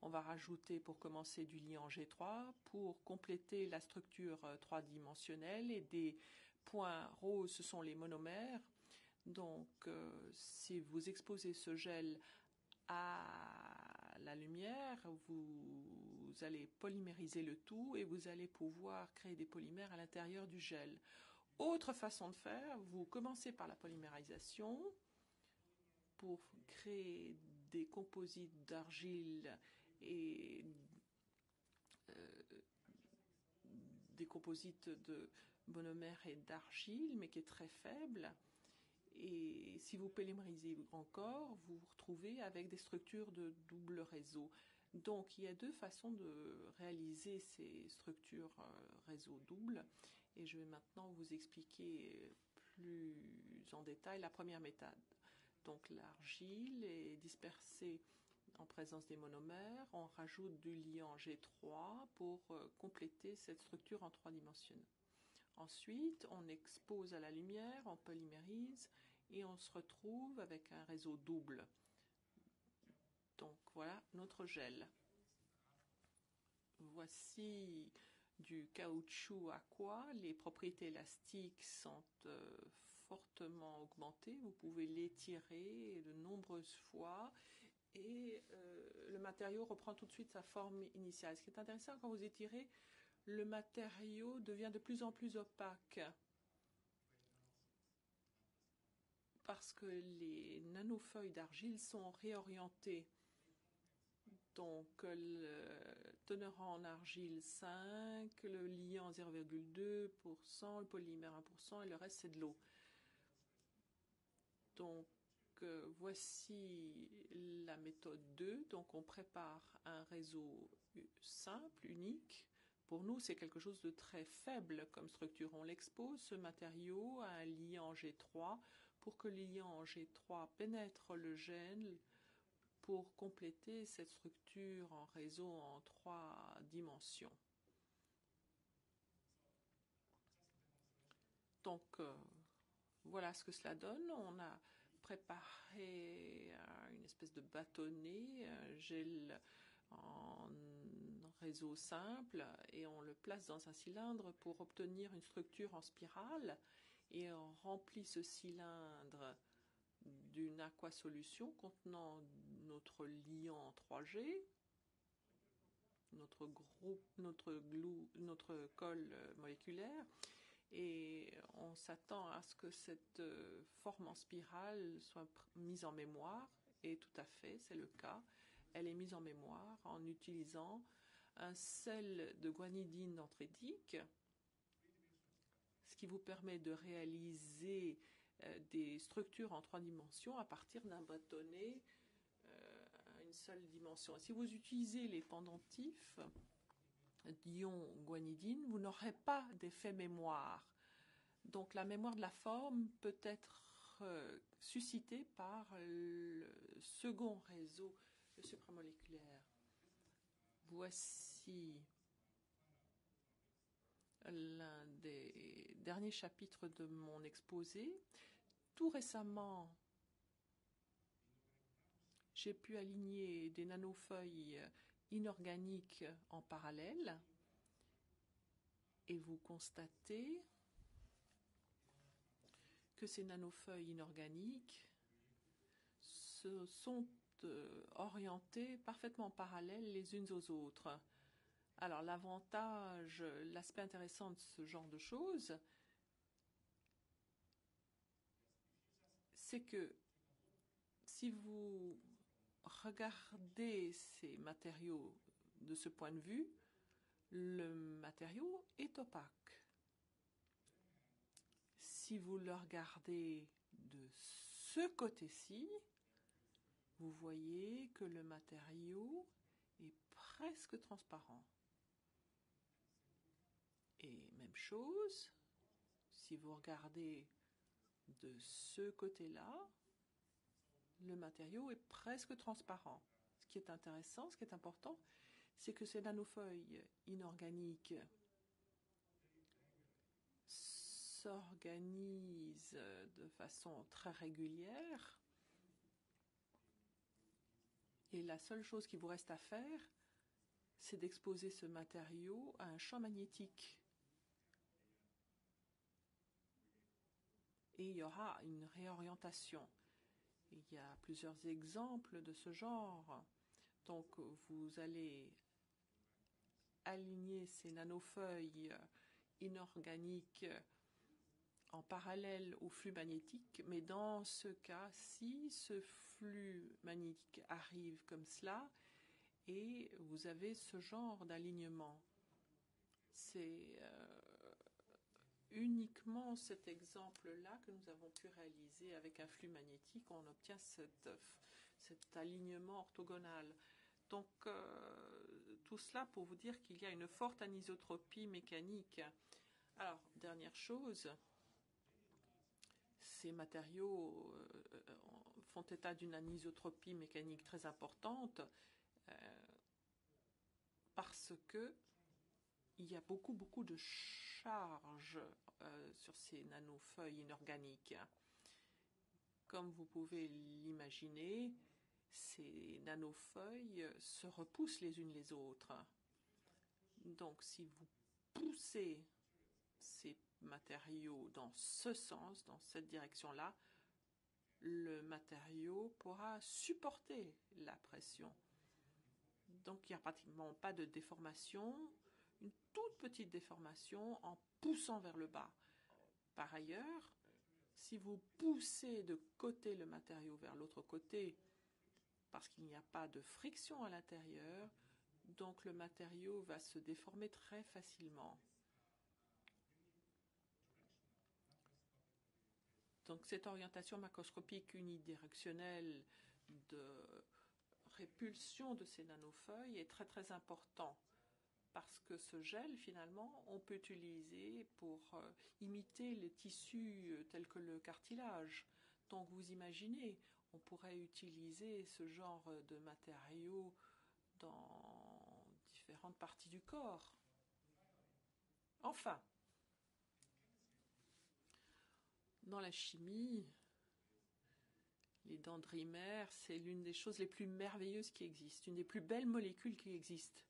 On va rajouter pour commencer du liant G3 pour compléter la structure 3-dimensionnelle et des points roses, ce sont les monomères. Donc si vous exposez ce gel à la lumière, vous allez polymériser le tout et vous allez pouvoir créer des polymères à l'intérieur du gel. Autre façon de faire, vous commencez par la polymérisation pour créer des composites d'argile et des composites de monomères et d'argile, mais qui est très faible. Et si vous polymérisez encore, vous vous retrouvez avec des structures de double réseau. Donc il y a 2 façons de réaliser ces structures réseau double. Et je vais maintenant vous expliquer plus en détail la première méthode. Donc l'argile est dispersée en présence des monomères. On rajoute du liant G3 pour compléter cette structure en 3 dimensions. Ensuite, on expose à la lumière, on polymérise et on se retrouve avec un réseau double. Donc voilà notre gel. Voici du caoutchouc aqua. Les propriétés élastiques sont fortement augmentées. Vous pouvez l'étirer de nombreuses fois et le matériau reprend tout de suite sa forme initiale. Ce qui est intéressant, quand vous étirez, le matériau devient de plus en plus opaque parce que les nanofeuilles d'argile sont réorientées. Donc le teneur en argile 5, le liant 0,2%, le polymère 1% et le reste c'est de l'eau. Donc voici la méthode 2. Donc on prépare un réseau simple, unique. Pour nous, c'est quelque chose de très faible comme structure. On l'expose, ce matériau, à un liant G3 pour que le liant G3 pénètre le gel pour compléter cette structure en réseau en 3 dimensions. Donc, voilà ce que cela donne. On a préparé une espèce de bâtonnet, un gel en réseau simple et on le place dans un cylindre pour obtenir une structure en spirale et on remplit ce cylindre d'une aquasolution contenant notre liant 3G, notre colle moléculaire et on s'attend à ce que cette forme en spirale soit mise en mémoire et tout à fait, c'est le cas. Elle est mise en mémoire en utilisant un sel de guanidine dendritique, ce qui vous permet de réaliser des structures en 3 dimensions à partir d'un bâtonnet à une seule dimension. Si vous utilisez les pendentifs, d'ion guanidine, vous n'aurez pas d'effet mémoire. Donc la mémoire de la forme peut être suscitée par le second réseau, le supramoléculaire. Voici l'un des derniers chapitres de mon exposé. Tout récemment, j'ai pu aligner des nanofeuilles inorganiques en parallèle et vous constatez que ces nanofeuilles inorganiques se sont orientées parfaitement parallèles les unes aux autres. Alors l'avantage, l'aspect intéressant de ce genre de choses, c'est que si vous regardez ces matériaux de ce point de vue, le matériau est opaque. Si vous le regardez de ce côté-ci, vous voyez que le matériau est presque transparent. Et même chose, si vous regardez de ce côté-là, le matériau est presque transparent. Ce qui est intéressant, ce qui est important, c'est que ces nanofeuilles inorganiques s'organisent de façon très régulière. Et la seule chose qui vous reste à faire, c'est d'exposer ce matériau à un champ magnétique. Et il y aura une réorientation. Il y a plusieurs exemples de ce genre. Donc vous allez aligner ces nanofeuilles inorganiques en parallèle au flux magnétique, mais dans ce cas, si ce flux magnétique arrive comme cela, et vous avez ce genre d'alignement, c'est uniquement cet exemple-là que nous avons pu réaliser avec un flux magnétique, on obtient cet alignement orthogonal. Donc tout cela pour vous dire qu'il y a une forte anisotropie mécanique. Alors, dernière chose, ces matériaux font état d'une anisotropie mécanique très importante parce que il y a beaucoup de charges sur ces nanofeuilles inorganiques. Comme vous pouvez l'imaginer, ces nanofeuilles se repoussent les unes les autres. Donc si vous poussez ces matériaux dans ce sens, dans cette direction-là, le matériau pourra supporter la pression. Donc il n'y a pratiquement pas de déformation, une toute petite déformation en poussant vers le bas. Par ailleurs, si vous poussez de côté le matériau vers l'autre côté, parce qu'il n'y a pas de friction à l'intérieur, donc le matériau va se déformer très facilement. Donc cette orientation macroscopique unidirectionnelle de répulsion de ces nanofeuilles est très important parce que ce gel, finalement, on peut utiliser pour imiter les tissus tels que le cartilage. Donc vous imaginez, on pourrait utiliser ce genre de matériaux dans différentes parties du corps. Enfin, dans la chimie, les dendrimères, c'est l'une des choses les plus merveilleuses qui existent, une des plus belles molécules qui existent.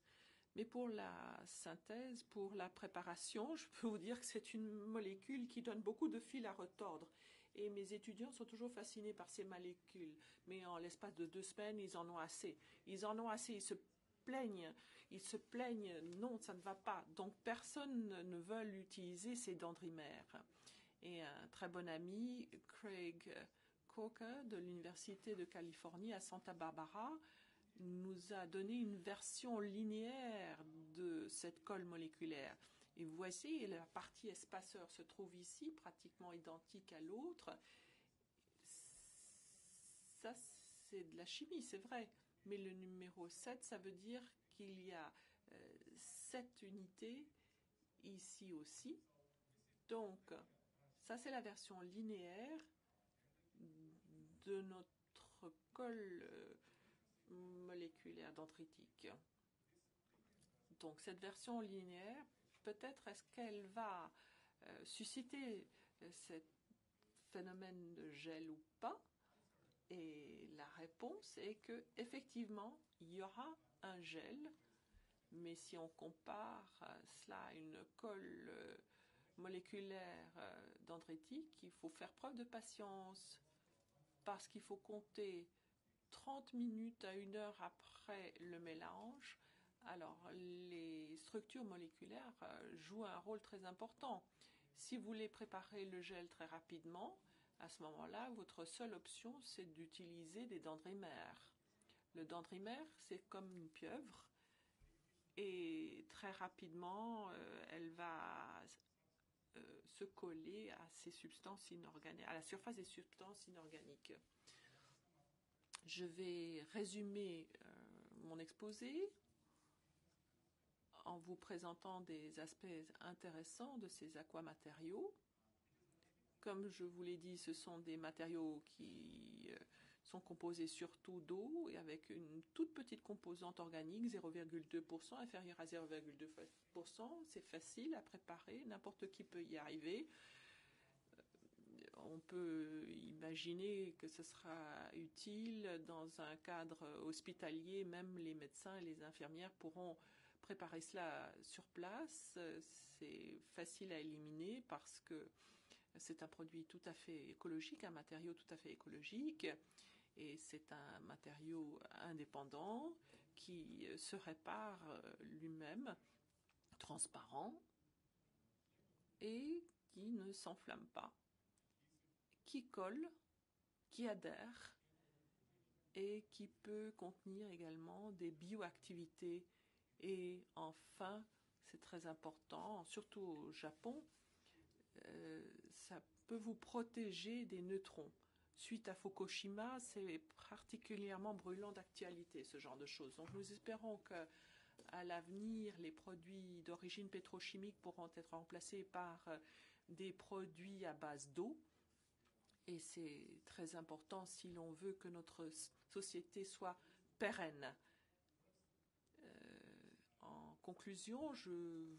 Mais pour la synthèse, pour la préparation, je peux vous dire que c'est une molécule qui donne beaucoup de fil à retordre. Et mes étudiants sont toujours fascinés par ces molécules. Mais en l'espace de 2 semaines, ils en ont assez. Ils en ont assez, ils se plaignent, non, ça ne va pas. Donc personne ne veut utiliser ces dendrimères. Et un très bon ami, Craig Coker, de l'Université de Californie à Santa Barbara, nous a donné une version linéaire de cette colle moléculaire. Et vous voyez, la partie espaceur se trouve ici, pratiquement identique à l'autre. Ça, c'est de la chimie, c'est vrai. Mais le numéro 7, ça veut dire qu'il y a 7 unités ici aussi. Donc, ça c'est la version linéaire de notre colle moléculaire dendritique. Donc, cette version linéaire, peut-être est-ce qu'elle va susciter ce phénomène de gel ou pas? Et la réponse est que effectivement, il y aura un gel, mais si on compare cela à une colle moléculaire dendritique, il faut faire preuve de patience parce qu'il faut compter 30 minutes à 1 heure après le mélange. Alors, les structures moléculaires jouent un rôle très important. Si vous voulez préparer le gel très rapidement, à ce moment-là, votre seule option, c'est d'utiliser des dendrimères. Le dendrimère, c'est comme une pieuvre, et très rapidement, elle va se coller à ces substances inorganiques, à la surface des substances inorganiques. Je vais résumer mon exposé en vous présentant des aspects intéressants de ces aquamatériaux. Comme je vous l'ai dit, ce sont des matériaux qui sont composés surtout d'eau et avec une toute petite composante organique, 0,2%, inférieure à 0,2%. C'est facile à préparer, n'importe qui peut y arriver. On peut imaginer que ce sera utile dans un cadre hospitalier. Même les médecins et les infirmières pourront préparer cela sur place. C'est facile à éliminer parce que c'est un produit tout à fait écologique, un matériau tout à fait écologique, et c'est un matériau indépendant qui se répare lui-même, transparent, et qui ne s'enflamme pas, qui colle, qui adhère, et qui peut contenir également des bioactivités. Et enfin, c'est très important, surtout au Japon, ça peut vous protéger des neutrons. Suite à Fukushima, c'est particulièrement brûlant d'actualité, ce genre de choses. Donc nous espérons qu'à l'avenir, les produits d'origine pétrochimique pourront être remplacés par des produits à base d'eau. Et c'est très important si l'on veut que notre société soit pérenne. En conclusion, je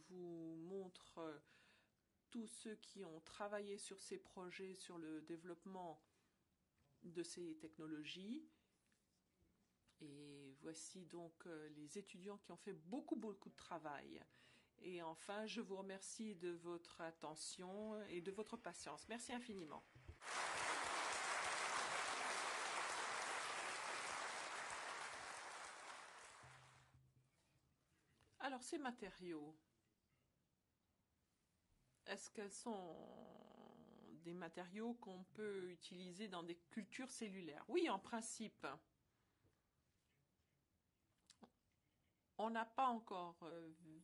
vous montre tous ceux qui ont travaillé sur ces projets, sur le développement de ces technologies. Et voici donc les étudiants qui ont fait beaucoup de travail. Et enfin, je vous remercie de votre attention et de votre patience. Merci infiniment. Alors, ces matériaux, est-ce qu'elles sont des matériaux qu'on peut utiliser dans des cultures cellulaires? Oui, en principe. On n'a pas encore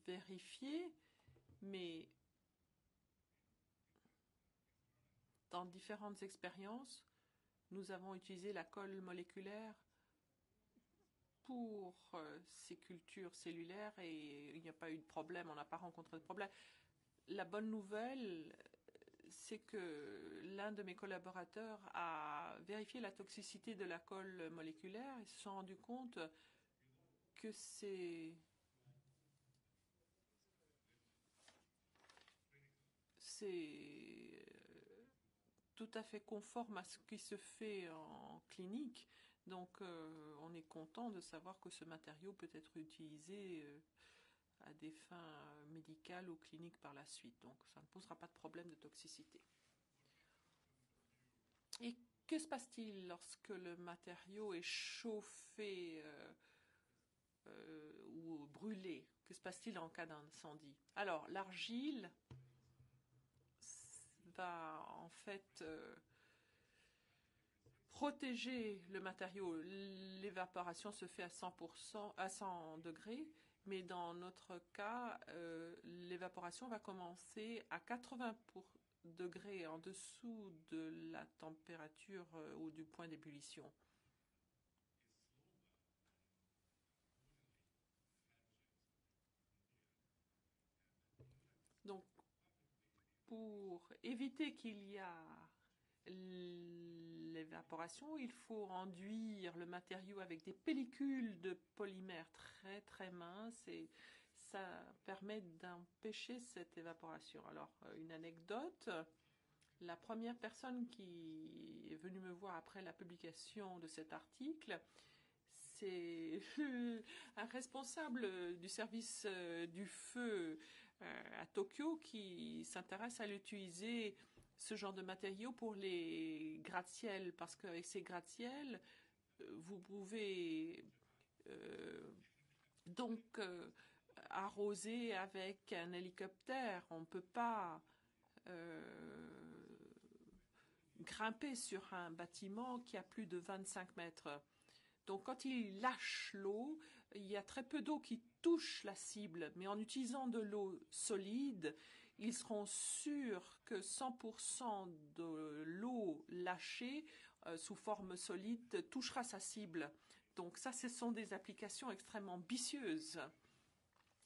vérifié, mais dans différentes expériences, nous avons utilisé la colle moléculaire pour ces cultures cellulaires et il n'y a pas eu de problème, on n'a pas rencontré de problème. La bonne nouvelle, c'est que l'un de mes collaborateurs a vérifié la toxicité de la colle moléculaire et se sont rendus compte que c'est tout à fait conforme à ce qui se fait en clinique. Donc on est content de savoir que ce matériau peut être utilisé à des fins médicales ou cliniques par la suite. Donc ça ne posera pas de problème de toxicité. Et que se passe-t-il lorsque le matériau est chauffé ou brûlé? Que se passe-t-il en cas d'incendie? Alors, l'argile va en fait protéger le matériau. L'évaporation se fait à 100%, à 100 degrés, mais dans notre cas, l'évaporation va commencer à 80 degrés en dessous de la température ou du point d'ébullition. pour éviter qu'il y a l'évaporation, il faut enduire le matériau avec des pellicules de polymère très très minces et ça permet d'empêcher cette évaporation. Alors, une anecdote, la première personne qui est venue me voir après la publication de cet article, c'est un responsable du service du feu à Tokyo qui s'intéresse à l'utiliser ce genre de matériaux pour les gratte-ciel, parce qu'avec ces gratte-ciel, vous pouvez arroser avec un hélicoptère. On ne peut pas grimper sur un bâtiment qui a plus de 25 mètres. Donc quand il lâche l'eau, il y a très peu d'eau qui touche la cible, mais en utilisant de l'eau solide, ils seront sûrs que 100% de l'eau lâchée sous forme solide touchera sa cible. Donc ça, ce sont des applications extrêmement ambitieuses.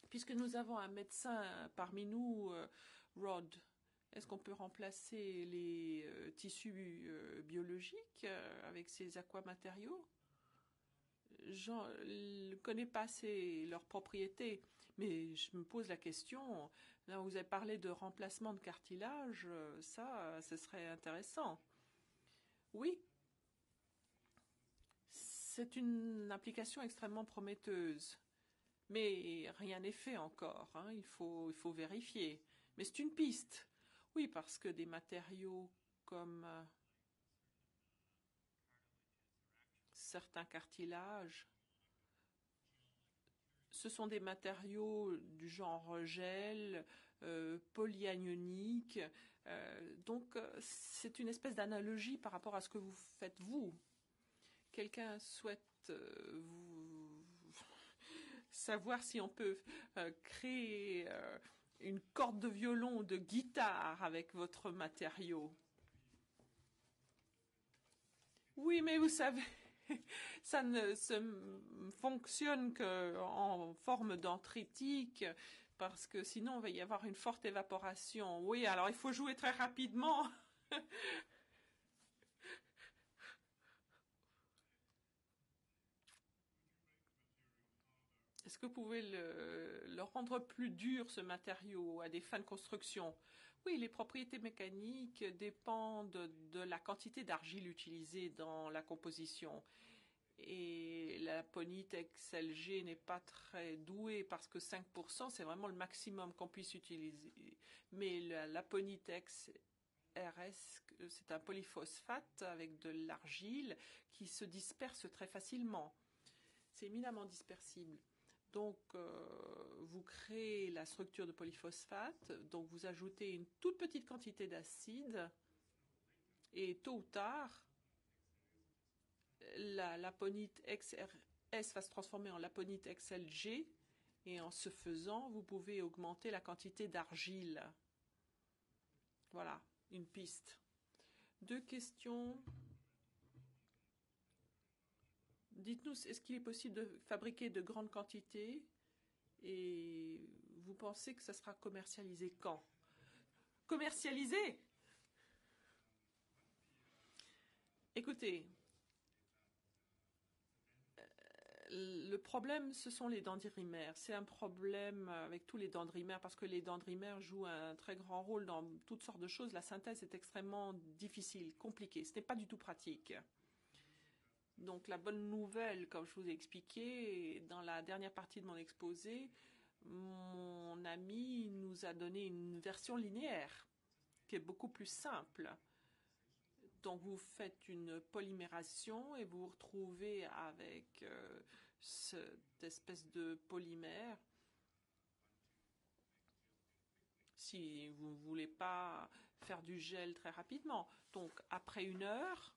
Puisque nous avons un médecin parmi nous, Rod, est-ce qu'on peut remplacer les tissus biologiques avec ces aquamatériaux? Je ne connais pas assez leurs propriétés, mais je me pose la question, là vous avez parlé de remplacement de cartilage, ça, ce serait intéressant. Oui, c'est une application extrêmement prometteuse, mais rien n'est fait encore, hein, il faut vérifier. Mais c'est une piste, oui, parce que des matériaux comme certains cartilages, ce sont des matériaux du genre gel, polyanionique. Donc, c'est une espèce d'analogie par rapport à ce que vous faites vous. Quelqu'un souhaite savoir si on peut créer une corde de violon ou de guitare avec votre matériau. Oui, mais vous savez, ça ne fonctionne qu'en forme dendritique, parce que sinon, il va y avoir une forte évaporation. Oui, alors il faut jouer très rapidement. Est-ce que vous pouvez le rendre plus dur, ce matériau, à des fins de construction? Oui, les propriétés mécaniques dépendent de la quantité d'argile utilisée dans la composition. Et la Ponite XLG n'est pas très douée parce que 5%, c'est vraiment le maximum qu'on puisse utiliser. Mais la Ponite XRS, c'est un polyphosphate avec de l'argile qui se disperse très facilement. C'est éminemment dispersible. Donc, vous créez la structure de polyphosphate, donc vous ajoutez une toute petite quantité d'acide, et tôt ou tard, la laponite XRS va se transformer en laponite XLG, et en ce faisant, vous pouvez augmenter la quantité d'argile. Voilà, une piste. 2 questions. Dites-nous, est-ce qu'il est possible de fabriquer de grandes quantités et vous pensez que ça sera commercialisé quand? Commercialisé? Écoutez, le problème, ce sont les dendrimères. C'est un problème avec tous les dendrimères parce que les dendrimères jouent un très grand rôle dans toutes sortes de choses. La synthèse est extrêmement difficile, compliquée. Ce n'est pas du tout pratique. Donc la bonne nouvelle, comme je vous ai expliqué dans la dernière partie de mon exposé, mon ami nous a donné une version linéaire qui est beaucoup plus simple. Donc vous faites une polymération et vous vous retrouvez avec cette espèce de polymère. Si vous ne voulez pas faire du gel très rapidement. Donc après 1 heure,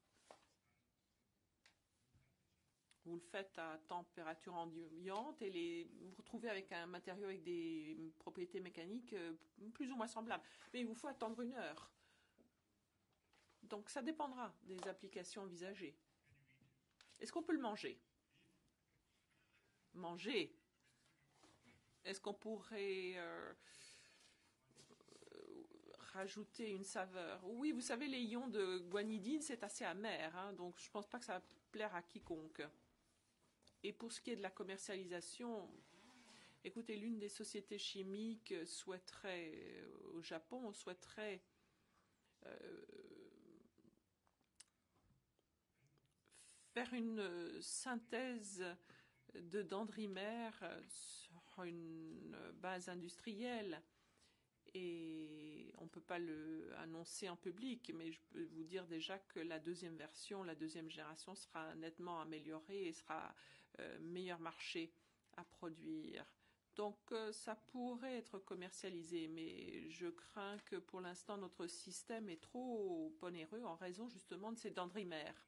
vous le faites à température ambiante et vous vous retrouvez avec un matériau avec des propriétés mécaniques plus ou moins semblables. Mais il vous faut attendre 1 heure. Donc ça dépendra des applications envisagées. Est-ce qu'on peut le manger? Manger? Est-ce qu'on pourrait rajouter une saveur. Oui, vous savez, les ions de guanidine, c'est assez amer, hein, donc je ne pense pas que ça va plaire à quiconque. Et pour ce qui est de la commercialisation, écoutez, l'une des sociétés chimiques souhaiterait, au Japon, souhaiterait faire une synthèse de dendrimère sur une base industrielle. Et on ne peut pas le annoncer en public, mais je peux vous dire déjà que la deuxième version, la deuxième génération sera nettement améliorée et sera meilleur marché à produire. Donc ça pourrait être commercialisé, mais je crains que pour l'instant notre système est trop onéreux en raison justement de ces dendrimères.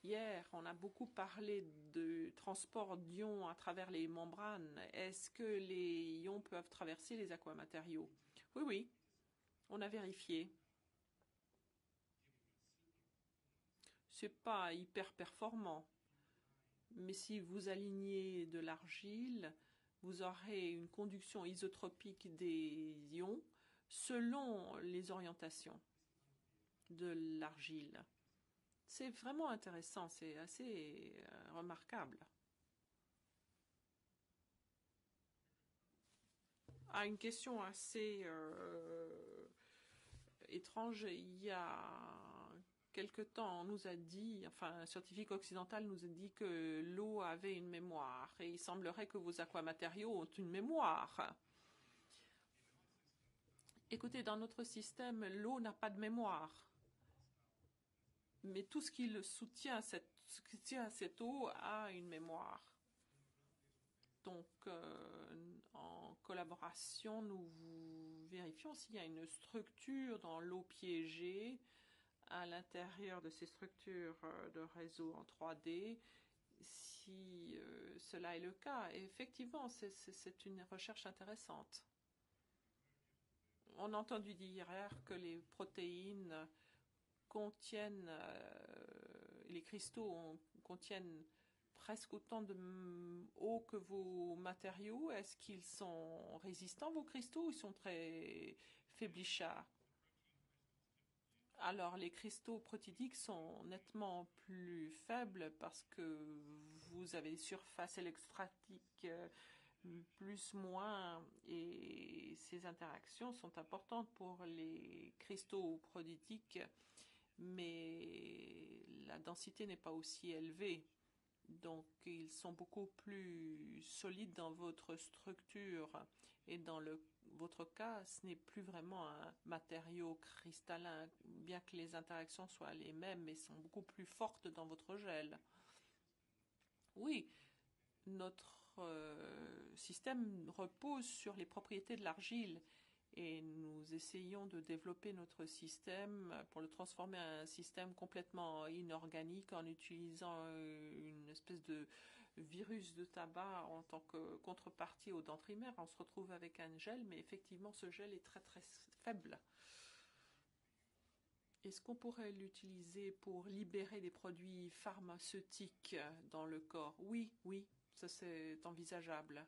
Hier, on a beaucoup parlé de transport d'ions à travers les membranes. Est-ce que les ions peuvent traverser les aquamatériaux? Oui, oui, on a vérifié. C'est pas hyper performant, mais si vous alignez de l'argile, vous aurez une conduction isotropique des ions selon les orientations de l'argile. C'est vraiment intéressant, c'est assez remarquable. Ah, une question assez étrange. Il y a quelque temps, on nous a dit, enfin, un scientifique occidental nous a dit que l'eau avait une mémoire. Et il semblerait que vos aquamatériaux ont une mémoire. Écoutez, dans notre système, l'eau n'a pas de mémoire. Mais tout ce qui le soutient, ce qui tient à cette eau, a une mémoire. Donc, en collaboration, nous vérifions s'il y a une structure dans l'eau piégée à l'intérieur de ces structures de réseau en 3D. Si cela est le cas, et effectivement, c'est une recherche intéressante. On a entendu dire hier que les protéines contiennent, les cristaux contiennent presque autant de eau que vos matériaux. Est-ce qu'ils sont résistants, vos cristaux, ou ils sont très faiblichards? Alors, les cristaux protidiques sont nettement plus faibles parce que vous avez des surfaces électrostatiques plus moins, et ces interactions sont importantes pour les cristaux protidiques, mais la densité n'est pas aussi élevée. Donc, ils sont beaucoup plus solides dans votre structure. Et dans votre cas, ce n'est plus vraiment un matériau cristallin, bien que les interactions soient les mêmes, mais sont beaucoup plus fortes dans votre gel. Oui, notre système repose sur les propriétés de l'argile. Et nous essayons de développer notre système pour le transformer en un système complètement inorganique en utilisant une espèce de virus de tabac en tant que contrepartie au dendrimère. On se retrouve avec un gel, mais effectivement ce gel est très très faible. Est-ce qu'on pourrait l'utiliser pour libérer des produits pharmaceutiques dans le corps? Oui, oui, ça c'est envisageable.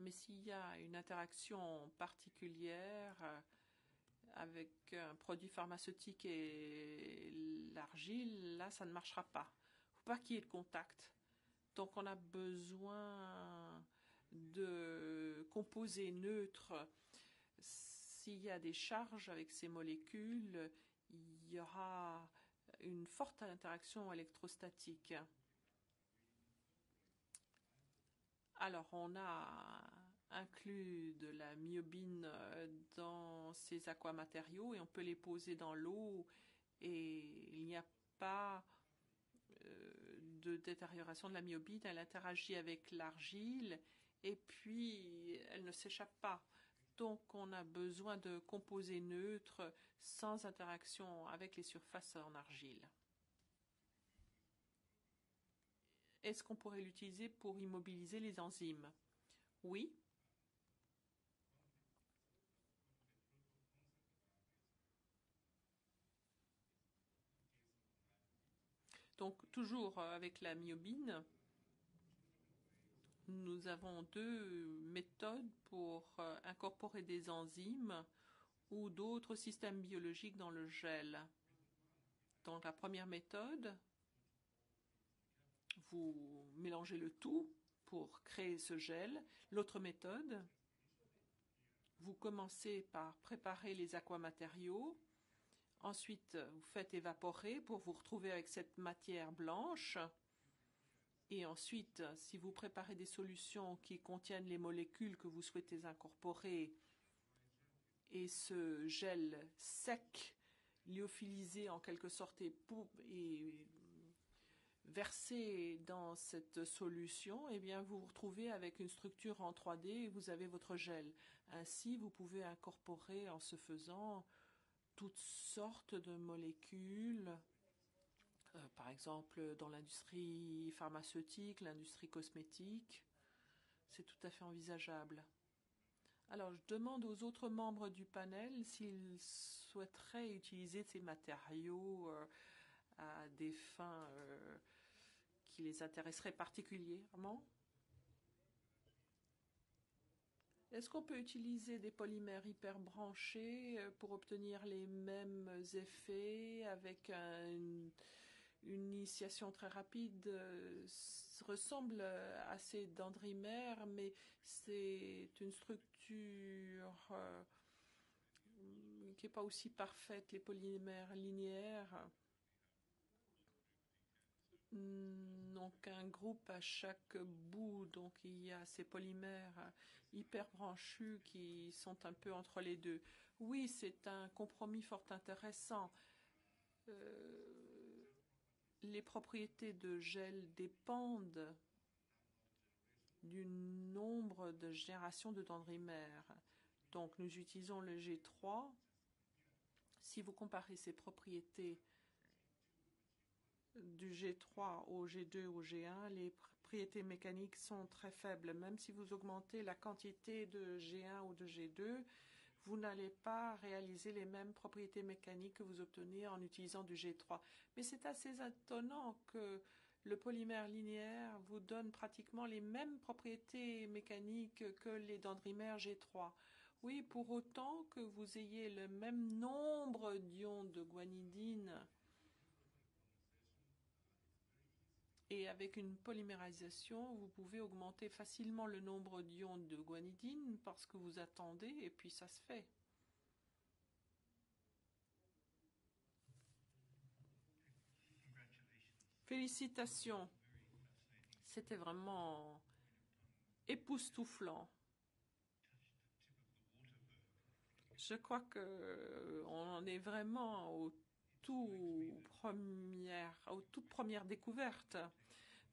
Mais s'il y a une interaction particulière avec un produit pharmaceutique et l'argile, là, ça ne marchera pas. Il ne faut pas qu'il y ait de contact. Donc, on a besoin de composés neutres. S'il y a des charges avec ces molécules, il y aura une forte interaction électrostatique. Alors, on a inclus de la myobine dans ces aquamatériaux et on peut les poser dans l'eau et il n'y a pas de détérioration de la myobine. Elle interagit avec l'argile et puis elle ne s'échappe pas. Donc, on a besoin de composés neutres sans interaction avec les surfaces en argile. Est-ce qu'on pourrait l'utiliser pour immobiliser les enzymes? Oui. Donc, toujours avec la myobine, Nous avons deux méthodes pour incorporer des enzymes ou d'autres systèmes biologiques dans le gel. Dans la première méthode, vous mélangez le tout pour créer ce gel. L'autre méthode, vous commencez par préparer les aquamatériaux. Ensuite, vous faites évaporer pour vous retrouver avec cette matière blanche. Et ensuite, si vous préparez des solutions qui contiennent les molécules que vous souhaitez incorporer et ce gel sec, lyophilisé en quelque sorte et versé dans cette solution, eh bien vous vous retrouvez avec une structure en 3D et vous avez votre gel. Ainsi, vous pouvez incorporer en ce faisant toutes sortes de molécules, par exemple dans l'industrie pharmaceutique, l'industrie cosmétique. C'est tout à fait envisageable. Alors, je demande aux autres membres du panel s'ils souhaiteraient utiliser ces matériaux à des fins qui les intéresseraient particulièrement. Est-ce qu'on peut utiliser des polymères hyperbranchés pour obtenir les mêmes effets avec une initiation très rapide? Ressemble à ces dendrimères, mais c'est une structure qui n'est pas aussi parfaite. Les polymères linéaires n'ont qu'un groupe à chaque bout, donc il y a ces polymères hyperbranchus qui sont un peu entre les deux. Oui, c'est un compromis fort intéressant. Les propriétés de gel dépendent du nombre de générations de dendrimères. Donc nous utilisons le G3. Si vous comparez ces propriétés du G3 au G2 au G1, les propriétés mécaniques sont très faibles. Même si vous augmentez la quantité de G1 ou de G2, vous n'allez pas réaliser les mêmes propriétés mécaniques que vous obtenez en utilisant du G3. Mais c'est assez étonnant que le polymère linéaire vous donne pratiquement les mêmes propriétés mécaniques que les dendrimères G3. Oui, pour autant que vous ayez le même nombre d'ions de guanidine. Et avec une polymérisation, vous pouvez augmenter facilement le nombre d'ions de guanidine parce que vous attendez et puis ça se fait. Félicitations. C'était vraiment époustouflant. Je crois qu'on en est vraiment aux toutes premières découvertes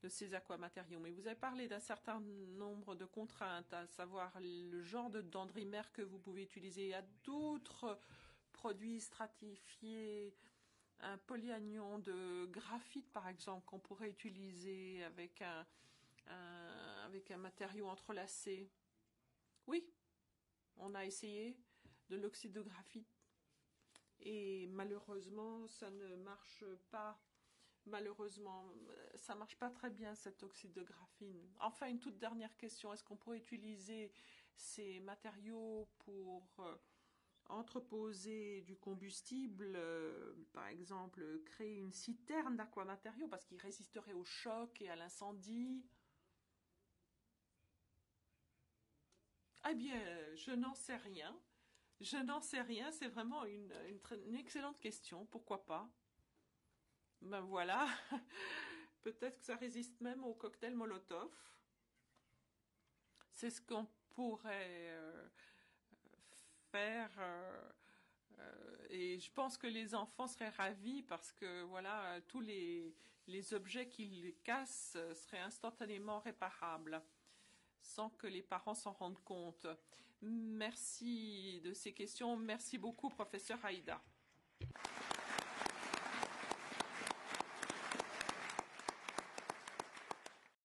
de ces aquamatériaux. Mais vous avez parlé d'un certain nombre de contraintes, à savoir le genre de dendrimère que vous pouvez utiliser. Il y a d'autres produits stratifiés, un polyanion de graphite par exemple qu'on pourrait utiliser avec un matériau entrelacé. Oui, on a essayé de l'oxyde de graphite et malheureusement ça ne marche pas. Malheureusement, ça ne marche pas très bien cet oxyde de graphine. Enfin, une toute dernière question. Est-ce qu'on pourrait utiliser ces matériaux pour entreposer du combustible, par exemple, créer une citerne d'aquamatériaux parce qu'il résisterait au choc et à l'incendie? Eh bien, je n'en sais rien. Je n'en sais rien. C'est vraiment une excellente question. Pourquoi pas? Ben voilà. Peut-être que ça résiste même au cocktail Molotov. C'est ce qu'on pourrait faire. Et je pense que les enfants seraient ravis parce que voilà, tous les objets qu'ils cassent seraient instantanément réparables sans que les parents s'en rendent compte. Merci de ces questions. Merci beaucoup, professeur Haïda.